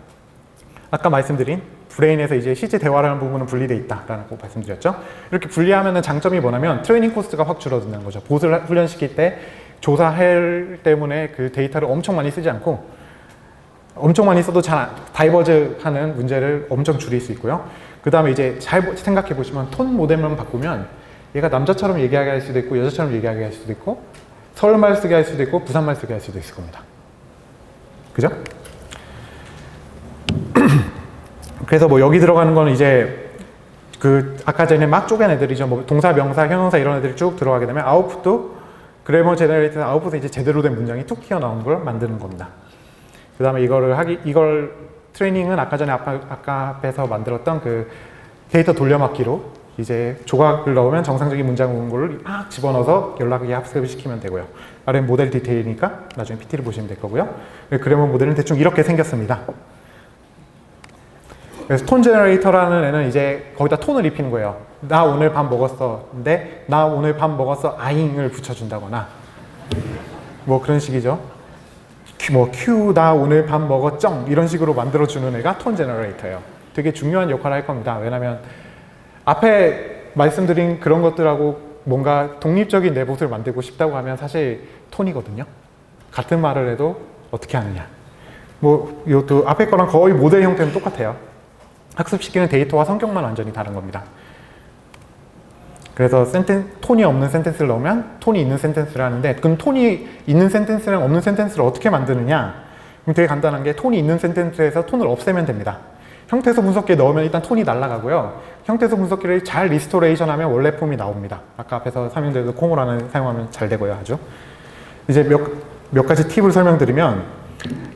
아까 말씀드린 브레인에서 이제 실제 대화를 하는 부분은 분리되어 있다라는 거 말씀드렸죠. 이렇게 분리하면 장점이 뭐냐면 트레이닝 코스트가 확 줄어드는 거죠. 봇을 훈련시킬 때 조사할 때문에 그 데이터를 엄청 많이 쓰지 않고 엄청 많이 써도 잘 다이버즈 하는 문제를 엄청 줄일 수 있고요. 그 다음에 이제 잘 생각해 보시면 톤 모델만 바꾸면 얘가 남자처럼 얘기하게 할 수도 있고 여자처럼 얘기하게 할 수도 있고 서울말 쓰게 할 수도 있고 부산말 쓰게 할 수도 있을 겁니다. 그죠? 그래서 뭐 여기 들어가는 거는 이제 그 아까 전에 막 쪼갠 애들이죠. 뭐 동사, 명사, 형용사 이런 애들이 쭉 들어가게 되면 아웃풋도 그래머 제너레이터 아웃풋에 이제 제대로 된 문장이 툭 튀어나오는 걸 만드는 겁니다. 그 다음에 이걸 트레이닝은 아까 전에 아까 앞에서 만들었던 그 데이터 돌려막기로 이제 조각을 넣으면 정상적인 문장 문구를 막 집어넣어서 연락하게 합습을 시키면 되고요. 아래는 모델 디테일이니까 나중에 PT를 보시면 될 거고요. 그래머 모델은 대충 이렇게 생겼습니다. 그래서 톤 제너레이터라는 애는 이제 거기다 톤을 입히는 거예요. 나 오늘 밥 먹었어. 근데 나 오늘 밥 먹었어 아잉을 붙여준다거나 뭐 그런 식이죠. 큐 나 오늘 밥 먹었쩡 이런 식으로 만들어주는 애가 톤 제너레이터예요. 되게 중요한 역할을 할 겁니다. 왜냐면 앞에 말씀드린 그런 것들하고 뭔가 독립적인 내봇을 만들고 싶다고 하면 사실 톤이거든요. 같은 말을 해도 어떻게 하느냐. 뭐 이것도 앞에 거랑 거의 모델 형태는 똑같아요. 학습시키는 데이터와 성격만 완전히 다른 겁니다. 그래서 톤이 없는 센텐스를 넣으면 톤이 있는 센텐스를 하는데 그럼 톤이 있는 센텐스랑 없는 센텐스를 어떻게 만드느냐? 그럼 되게 간단한 게 톤이 있는 센텐스에서 톤을 없애면 됩니다. 형태소 분석기에 넣으면 일단 톤이 날아가고요. 형태소 분석기를 잘 리스토레이션 하면 원래 폼이 나옵니다. 아까 앞에서 설명드린 코모란을 사용하면 잘 되고요. 아주. 이제 몇 가지 팁을 설명드리면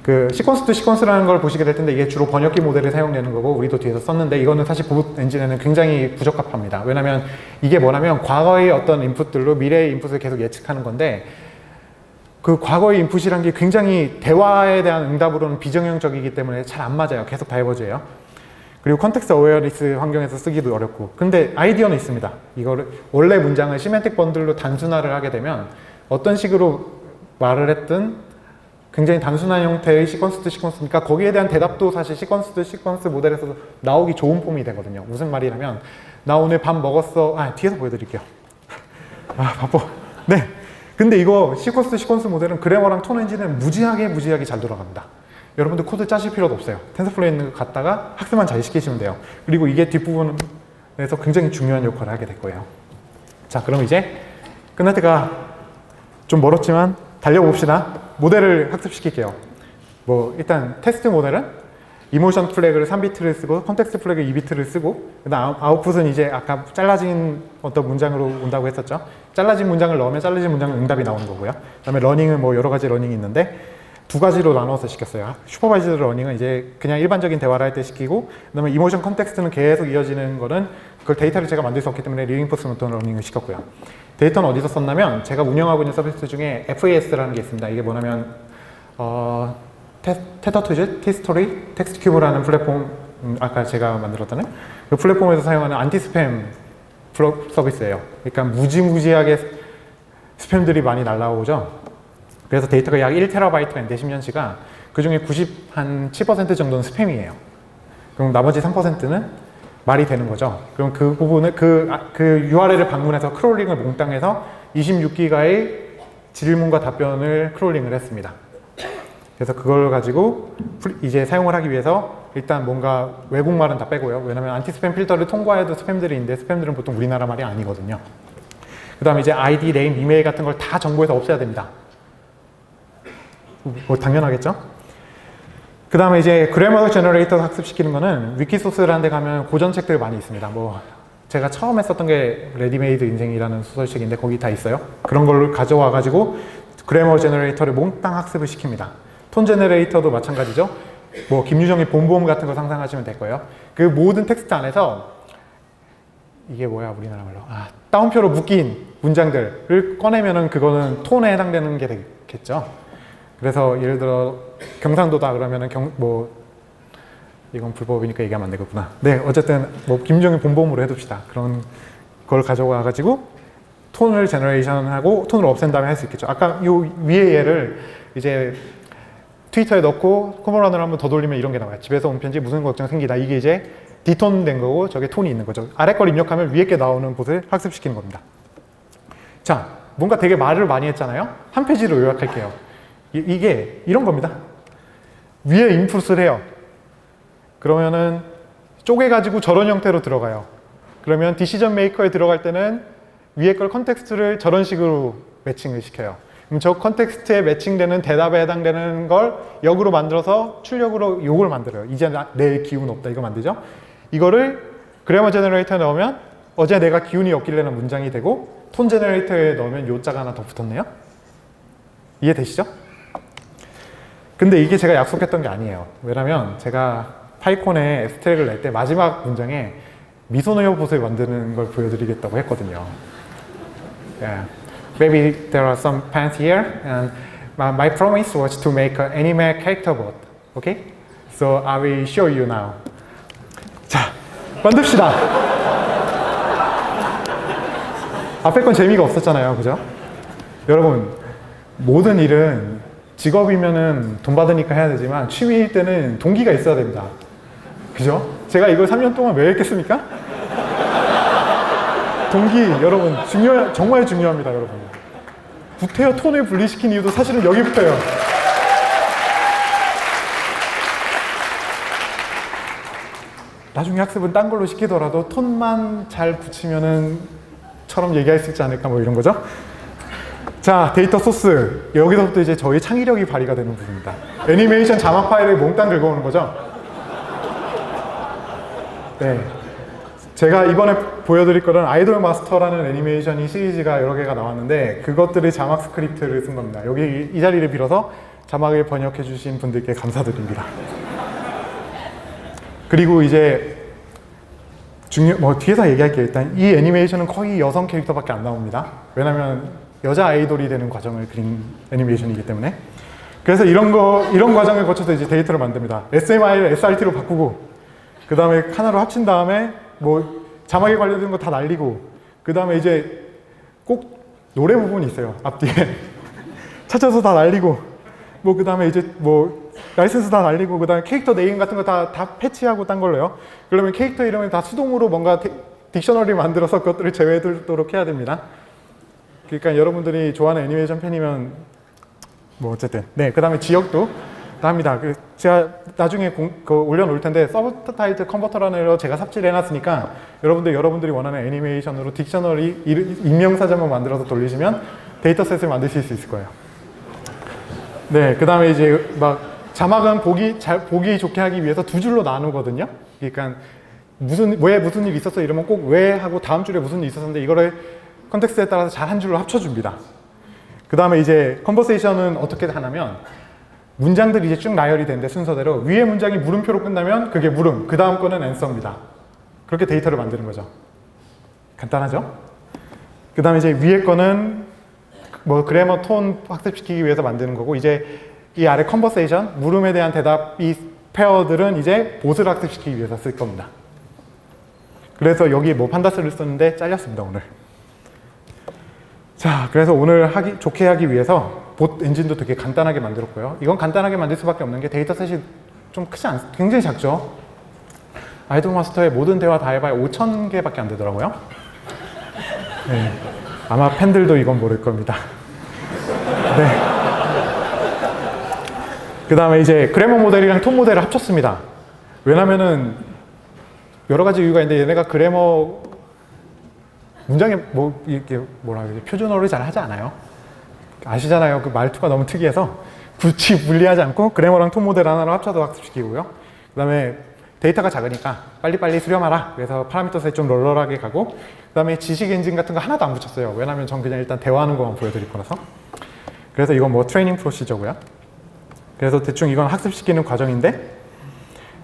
그 시퀀스 투 시퀀스라는 걸 보시게 될 텐데 이게 주로 번역기 모델을 사용되는 거고 우리도 뒤에서 썼는데 이거는 사실 보봇 엔진에는 굉장히 부적합합니다. 왜냐면 이게 뭐냐면 과거의 어떤 인풋들로 미래의 인풋을 계속 예측하는 건데 그 과거의 인풋이란 게 굉장히 대화에 대한 응답으로는 비정형적이기 때문에 잘 안 맞아요. 계속 다이버즈예요. 그리고 컨텍스트 어웨어니스 환경에서 쓰기도 어렵고 근데 아이디어는 있습니다. 이거를 원래 문장을 시멘틱 번들로 단순화를 하게 되면 어떤 식으로 말을 했든 굉장히 단순한 형태의 시퀀스 투 시퀀스니까 거기에 대한 대답도 사실 시퀀스 투 시퀀스 모델에서 나오기 좋은 폼이 되거든요. 무슨 말이냐면 나 오늘 밥 먹었어. 뒤에서 보여드릴게요. 바빠. 네. 근데 이거 시퀀스 투 시퀀스 모델은 그래머랑 톤 엔진은 무지하게 잘 돌아갑니다. 여러분들 코드 짜실 필요도 없어요. 텐서플로우에 있는 거 갖다가 학습만 잘 시키시면 돼요. 그리고 이게 뒷부분에서 굉장히 중요한 역할을 하게 될 거예요. 자, 그럼 이제 끝날 때가 좀 멀었지만 달려봅시다. 모델을 학습시킬게요. 뭐 일단 테스트 모델은 이모션 플래그를 3비트를 쓰고 컨텍스트 플래그 2비트를 쓰고 그다음 아웃풋은 이제 아까 잘라진 어떤 문장으로 온다고 했었죠. 잘라진 문장을 넣으면 잘라진 문장은 응답이 나오는 거고요. 그다음에 러닝은 뭐 여러 가지 러닝이 있는데 두 가지로 나눠서 시켰어요. 슈퍼바이즈드 러닝은 이제 그냥 일반적인 대화를 할 때 시키고 그다음에 이모션 컨텍스트는 계속 이어지는 거는 그걸 데이터를 제가 만들 수 없기 때문에 리인포스먼트 러닝을 시켰고요. 데이터는 어디서 썼냐면 제가 운영하고 있는 서비스 중에 FAS라는 게 있습니다. 이게 뭐냐면 테터투즈, 티스토리, 텍스트큐브라는 플랫폼 아까 제가 만들었다는 그 플랫폼에서 사용하는 안티 스팸 서비스예요. 그러니까 무지하게 스팸들이 많이 날라오죠. 그래서 데이터가 약 1TB가 있는데 10년치가 그 중에 7% 정도는 스팸이에요. 그럼 나머지 3%는 말이 되는 거죠. 그럼 그 부분을 그 URL을 방문해서 크롤링을 몽땅해서 26기가의 질문과 답변을 크롤링을 했습니다. 그래서 그걸 가지고 이제 사용을 하기 위해서 일단 뭔가 외국말은 다 빼고요. 왜냐면 안티 스팸 필터를 통과해도 스팸들이 있는데 스팸들은 보통 우리나라 말이 아니거든요. 그 다음에 이제 아이디, 네임, 이메일 같은 걸 다 정보에서 없애야 됩니다. 뭐 당연하겠죠? 그 다음에 이제 그래머 제너레이터 학습시키는 거는 위키소스라는 데 가면 고전 책들 많이 있습니다. 뭐 제가 처음 했었던 게 레디메이드 인생이라는 소설책인데 거기 다 있어요. 그런 걸 가져와 가지고 그래머 제너레이터를 몽땅 학습을 시킵니다. 톤 제너레이터도 마찬가지죠. 뭐 김유정의 봄봄 같은 거 상상하시면 될 거예요. 그 모든 텍스트 안에서 이게 뭐야 우리나라 말로 따옴표로 묶인 문장들을 꺼내면은 그거는 톤에 해당되는 게 되겠죠. 그래서 예를 들어 경상도다 그러면은 이건 불법이니까 얘기하면 안 되겠구나. 네, 어쨌든 뭐 김정일 본범으로 해둡시다. 그런 걸 가져와 가지고 톤을 제너레이션하고 톤을 없앤 다음에 할 수 있겠죠. 아까 요 위에 얘를 이제 트위터에 넣고 코모란을 한번 더 돌리면 이런 게 나와요. 집에서 온 편지 무슨 걱정 생기다. 이게 이제 디톤 된 거고 저게 톤이 있는 거죠. 아래 걸 입력하면 위에 게 나오는 봇을 학습시키는 겁니다. 자, 뭔가 되게 말을 많이 했잖아요. 한 페이지로 요약할게요. 이게 이런 겁니다. 위에 인풋을 해요. 그러면은 쪼개가지고 저런 형태로 들어가요. 그러면 디시전 메이커에 들어갈 때는 위에 걸 컨텍스트를 저런 식으로 매칭을 시켜요. 그럼 저 컨텍스트에 매칭되는 대답에 해당되는 걸 역으로 만들어서 출력으로 요걸 만들어요. 이제 내 기운 없다 이거 만들죠. 이거를 그래머 제너레이터에 넣으면 어제 내가 기운이 없길래는 문장이 되고 톤 제너레이터에 넣으면 요자가 하나 더 붙었네요. 이해되시죠? 근데 이게 제가 약속했던 게 아니에요. 왜냐면 제가 파이콘에 앱스트랙을 낼 때 마지막 문장에 미소노요 보세 만드는 걸 보여드리겠다고 했거든요. Yeah. Maybe there are some pants here, and my promise was to make an anime character bot. Okay? So I will show you now. 자, 만듭시다. 앞에 건 재미가 없었잖아요, 그죠? 여러분, 모든 일은 직업이면은 돈 받으니까 해야 되지만 취미일 때는 동기가 있어야 됩니다. 그죠? 제가 이걸 3년 동안 왜 했겠습니까? 동기, 여러분, 정말 중요합니다, 여러분. 구태여 톤을 분리시킨 이유도 사실은 여기부터예요. 나중에 학습은 딴 걸로 시키더라도 톤만 잘 붙이면은 처럼 얘기할 수 있지 않을까 뭐 이런 거죠. 자, 데이터 소스. 여기서부터 이제 저희 창의력이 발휘가 되는 부분입니다. 애니메이션 자막 파일을 몽땅 긁어오는 거죠. 네. 제가 이번에 보여드릴 거는 아이돌 마스터라는 애니메이션이 시리즈가 여러 개가 나왔는데 그것들의 자막 스크립트를 쓴 겁니다. 여기 이 자리를 빌어서 자막을 번역해 주신 분들께 감사드립니다. 그리고 이제 뒤에서 얘기할게요. 일단 이 애니메이션은 거의 여성 캐릭터밖에 안 나옵니다. 왜냐면 여자 아이돌이 되는 과정을 그린 애니메이션이기 때문에. 그래서 이런 과정을 거쳐서 이제 데이터를 만듭니다. SMI를 SRT로 바꾸고 그 다음에 하나로 합친 다음에 뭐 자막에 관련된 거 다 날리고 그 다음에 이제 꼭 노래 부분이 있어요. 앞뒤에 찾아서 다 날리고 뭐 그 다음에 이제 뭐 라이센스 다 날리고 그 다음에 캐릭터 네임 같은 거 다 패치하고 딴 걸로요. 그러면 캐릭터 이름을 다 수동으로 뭔가 딕셔너리 만들어서 그것들을 제외해두도록 해야 됩니다. 그러니까 여러분들이 좋아하는 애니메이션 팬이면 뭐 어쨌든 네, 그 다음에 지역도 다 합니다. 제가 나중에 올려놓을 텐데 서브타이틀 컨버터라는 거 제가 삽질해 놨으니까 여러분들이 원하는 애니메이션으로 딕셔너리 인명사전만 만들어서 돌리시면 데이터셋을 만드실 수 있을 거예요. 네, 그 다음에 이제 막 자막은 보기 좋게 하기 위해서 두 줄로 나누거든요. 그러니까 왜 무슨 일이 있었어 이러면 꼭 왜 하고 다음 줄에 무슨 일이 있었는데 이거를 컨텍스트에 따라서 잘 한 줄로 합쳐줍니다. 그 다음에 이제 컨버세이션은 어떻게 하냐면 문장들이 이제 쭉 나열이 되는데 순서대로 위에 문장이 물음표로 끝나면 그게 물음, 그 다음 거는 앤서입니다. 그렇게 데이터를 만드는 거죠. 간단하죠? 그 다음에 이제 위에 거는 뭐 그래머 톤 학습시키기 위해서 만드는 거고 이제 이 아래 컨버세이션, 물음에 대한 대답 이 페어들은 이제 봇을 학습시키기 위해서 쓸 겁니다. 그래서 여기 뭐 판다스를 썼는데 잘렸습니다, 오늘. 자, 그래서 오늘 좋게 하기 위해서 봇 엔진도 되게 간단하게 만들었고요. 이건 간단하게 만들 수밖에 없는 게 데이터셋이 좀 굉장히 작죠. 아이돌 마스터의 모든 대화 다 해봐야 5,000개밖에 안 되더라고요. 네, 아마 팬들도 이건 모를 겁니다. 네. 그 다음에 이제 그래머 모델이랑 톤 모델을 합쳤습니다. 왜냐면은 여러 가지 이유가 있는데 얘네가 그래머 문장에 뭐 이렇게 뭐라 그러지 표준어를 잘 하지 않아요. 아시잖아요. 그 말투가 너무 특이해서 굳이 분리하지 않고 그래머랑 톤 모델 하나로 합쳐서 학습시키고요. 그 다음에 데이터가 작으니까 빨리빨리 수렴하라. 그래서 파라미터셋 좀 널널하게 가고 그 다음에 지식 엔진 같은 거 하나도 안 붙였어요. 왜냐면 전 그냥 일단 대화하는 것만 보여드릴 거라서. 그래서 이건 뭐 트레이닝 프로시저고요. 그래서 대충 이건 학습시키는 과정인데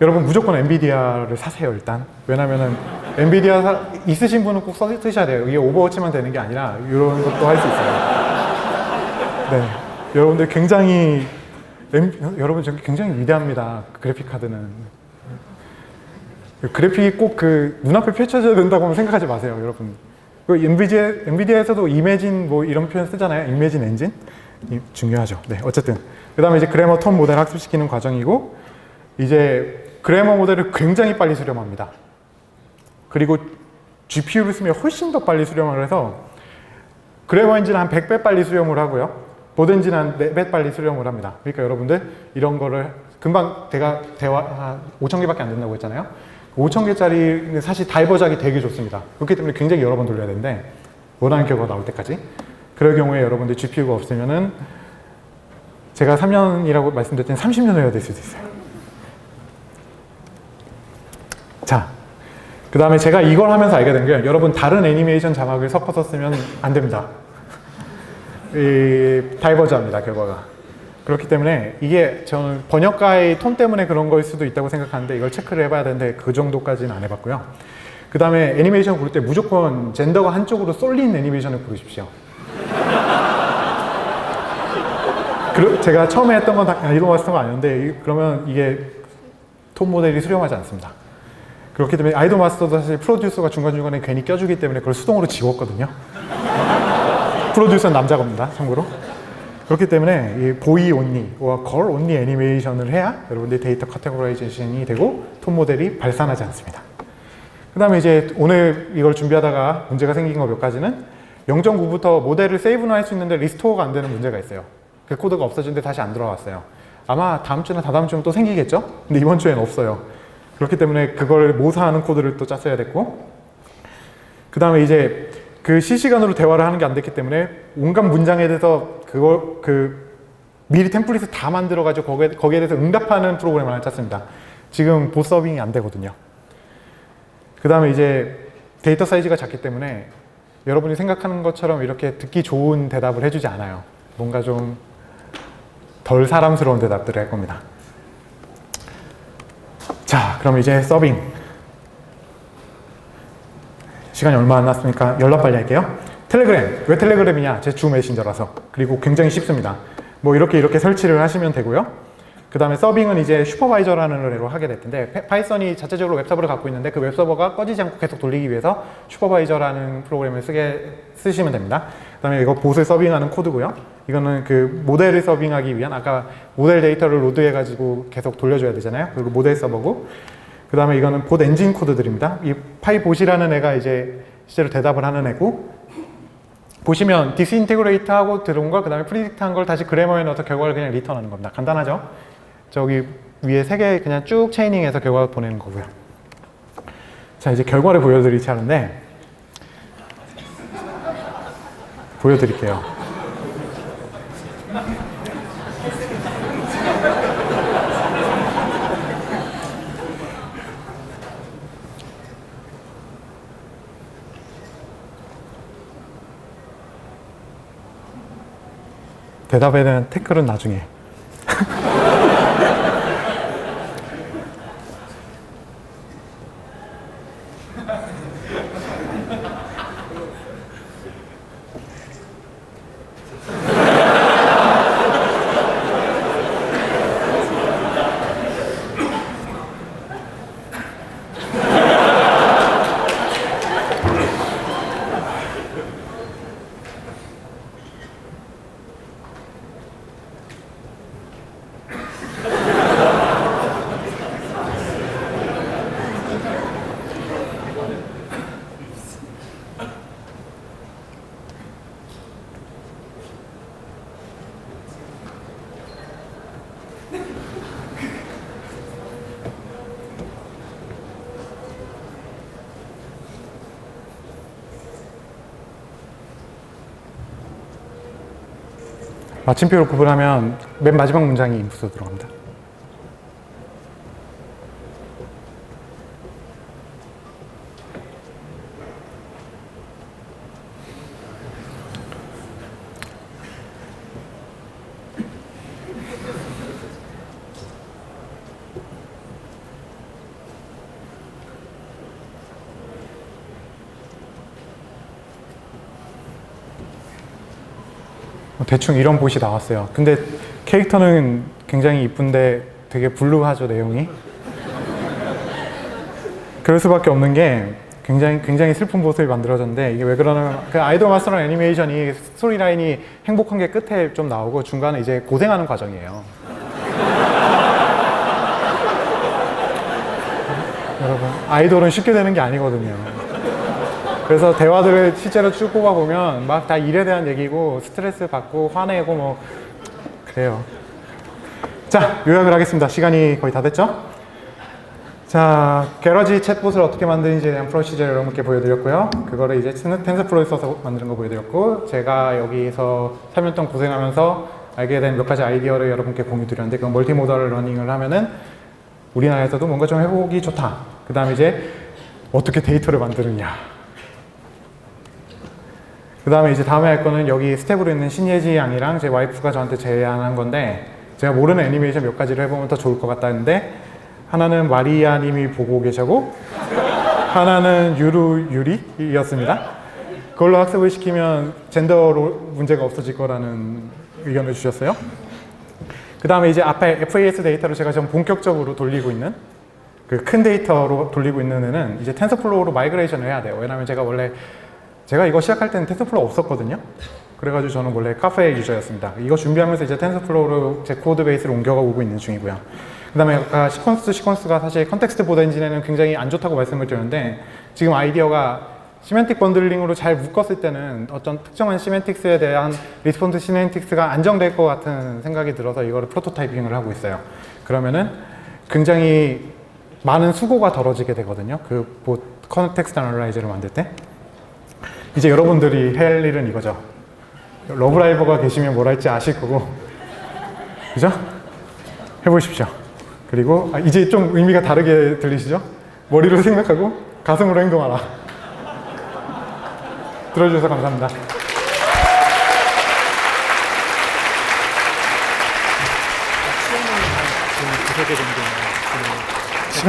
여러분 무조건 엔비디아를 사세요 일단. 왜냐면은 엔비디아 있으신 분은 꼭 쓰셔야 돼요. 이게 오버워치만 되는 게 아니라 이런 것도 할 수 있어요. 네, 여러분들 여러분 저기 굉장히 위대합니다. 그래픽 카드는 그래픽이 꼭 그 눈앞에 펼쳐져야 된다고는 생각하지 마세요, 여러분. 그 엔비디아에서도 이매진 뭐 이런 표현 쓰잖아요. 이매진 엔진 중요하죠. 네, 어쨌든 그 다음에 이제 그래머 톤 모델 학습시키는 과정이고 이제 그래머 모델을 굉장히 빨리 수렴합니다. 그리고 GPU를 쓰면 훨씬 더 빨리 수렴을 해서 그래머 엔진은 한 100배 빨리 수렴을 하고요. 보드 엔진은 한 4배 빨리 수렴을 합니다. 그러니까 여러분들 이런 거를 금방 대화 5,000개밖에 안 된다고 했잖아요. 5,000개짜리 사실 다이버작이 되게 좋습니다. 그렇기 때문에 굉장히 여러 번 돌려야 되는데 원하는 결과가 나올 때까지. 그 그럴 경우에 여러분들 GPU가 없으면은 제가 3년이라고 말씀드렸더니 30년 후가 될 수도 있어요. 자, 그 다음에 제가 이걸 하면서 알게 된 게 여러분 다른 애니메이션 자막을 섞어서 쓰면 안 됩니다. 다이버즈합니다, 결과가. 그렇기 때문에 이게 저는 번역가의 톤 때문에 그런 걸 수도 있다고 생각하는데 이걸 체크를 해봐야 되는데 그 정도까지는 안 해봤고요. 그 다음에 애니메이션 고를 때 무조건 젠더가 한쪽으로 쏠린 애니메이션을 고르십시오. 제가 처음에 했던 건 아이돌 마스터가 아니었는데 그러면 이게 톤 모델이 수렴하지 않습니다. 그렇기 때문에 아이돌 마스터도 사실 프로듀서가 중간중간에 괜히 껴주기 때문에 그걸 수동으로 지웠거든요. 프로듀서는 남자 겁니다, 참고로. 그렇기 때문에 이 보이 온리와 걸 온리 애니메이션을 해야 여러분들 데이터 카테고라이제이션이 되고 톤 모델이 발산하지 않습니다. 그 다음에 이제 오늘 이걸 준비하다가 문제가 생긴 거 몇 가지는 0.9부터 모델을 세이브는 할 수 있는데 리스토어가 안 되는 문제가 있어요. 그 코드가 없어졌는데 다시 안 들어왔어요. 아마 다음 주나 다다음 주면 또 생기겠죠? 근데 이번 주엔 없어요. 그렇기 때문에 그걸 모사하는 코드를 또 짰어야 됐고, 그 다음에 이제 그 실시간으로 대화를 하는 게 안 됐기 때문에 온갖 문장에 대해서 미리 템플릿을 다 만들어가지고 거기에 대해서 응답하는 프로그램을 하나 짰습니다. 지금 보스 서빙이 안 되거든요. 그 다음에 이제 데이터 사이즈가 작기 때문에 여러분이 생각하는 것처럼 이렇게 듣기 좋은 대답을 해주지 않아요. 뭔가 좀 덜 사람스러운 대답들을 할 겁니다. 자, 그럼 이제 서빙. 시간이 얼마 안 남았으니까 연락 빨리 할게요. 텔레그램. 왜 텔레그램이냐? 제 주 메신저라서. 그리고 굉장히 쉽습니다. 뭐 이렇게 설치를 하시면 되고요. 그 다음에 서빙은 이제 슈퍼바이저라는 애로 하게 될 텐데, 파이썬이 자체적으로 웹서버를 갖고 있는데 그 웹서버가 꺼지지 않고 계속 돌리기 위해서 슈퍼바이저라는 프로그램을 쓰시면 됩니다. 그 다음에 이거 봇을 서빙하는 코드고요. 이거는 그 모델을 서빙하기 위한, 아까 모델 데이터를 로드해가지고 계속 돌려줘야 되잖아요. 그리고 모델 서버고, 그 다음에 이거는 봇 엔진 코드들입니다. 이 파이봇이라는 애가 이제 실제로 대답을 하는 애고, 보시면 디스인테그레이트 하고 들어온 걸, 그 다음에 프리딕트 한 걸 다시 그래머에 넣어서 결과를 그냥 리턴하는 겁니다. 간단하죠? 저기 위에 3개 그냥 쭉 체이닝해서 결과를 보내는 거고요. 자, 이제 결과를 보여드릴 차례인데, 보여드릴게요. 대답에 대한 태클은 나중에. 마침표로 구분하면 맨 마지막 문장이 인풋으로 들어갑니다. 대충 이런 봇이 나왔어요. 근데 캐릭터는 굉장히 이쁜데 되게 블루하죠, 내용이. 그럴 수밖에 없는 게 굉장히 슬픈 봇을 만들어졌는데, 이게 왜 그러냐면 그 아이돌 마스터랑 애니메이션이 스토리 라인이 행복한 게 끝에 좀 나오고 중간에 이제 고생하는 과정이에요. 여러분, 아이돌은 쉽게 되는 게 아니거든요. 그래서 대화들을 실제로 쭉 뽑아보면 막 다 일에 대한 얘기고 스트레스 받고 화내고 뭐 그래요. 자, 요약을 하겠습니다. 시간이 거의 다 됐죠? 자, 게러지 챗봇을 어떻게 만드는지에 대한 프로시저를 여러분께 보여드렸고요. 그거를 이제 텐서플로우에 써서 만드는 거 보여드렸고, 제가 여기서 3년 동안 고생하면서 알게 된 몇 가지 아이디어를 여러분께 공유 드렸는데, 그건 멀티모달 러닝을 하면은 우리나라에서도 뭔가 좀 해보기 좋다. 그 다음에 이제 어떻게 데이터를 만드느냐. 그 다음에 이제 다음에 할 거는 여기 스텝으로 있는 신예지 양이랑 제 와이프가 저한테 제안한 건데, 제가 모르는 애니메이션 몇 가지를 해보면 더 좋을 것 같다 했는데, 하나는 마리아 님이 보고 계시고, 하나는 유리였습니다. 그걸로 학습을 시키면 젠더로 문제가 없어질 거라는 의견을 주셨어요. 그 다음에 이제 앞에 FAS 데이터로 제가 좀 본격적으로 돌리고 있는, 그 큰 데이터로 돌리고 있는 애는 이제 텐서플로우로 마이그레이션을 해야 돼요. 왜냐면 제가 이거 시작할 때는 텐서플로우 없었거든요. 그래가지고 저는 원래 카페 유저였습니다. 이거 준비하면서 이제 텐서플로우로 제 코드 베이스를 옮겨가고 있는 중이고요. 그 다음에 아까 시퀀스가 사실 컨텍스트 보드 엔진에는 굉장히 안 좋다고 말씀을 드렸는데, 지금 아이디어가 시멘틱 번들링으로 잘 묶었을 때는 어떤 특정한 시멘틱스에 대한 리스폰스 시멘틱스가 안정될 것 같은 생각이 들어서 이거를 프로토타이핑을 하고 있어요. 그러면은 굉장히 많은 수고가 덜어지게 되거든요. 그 컨텍스트 애널라이저를 만들 때. 이제 여러분들이 할 일은 이거죠. 러브라이버가 계시면 뭘 할지 아실 거고, 그죠? 해보십시오. 그리고 이제 좀 의미가 다르게 들리시죠? 머리로 생각하고 가슴으로 행동하라. 들어주셔서 감사합니다.
수업을 한 2-3개 정도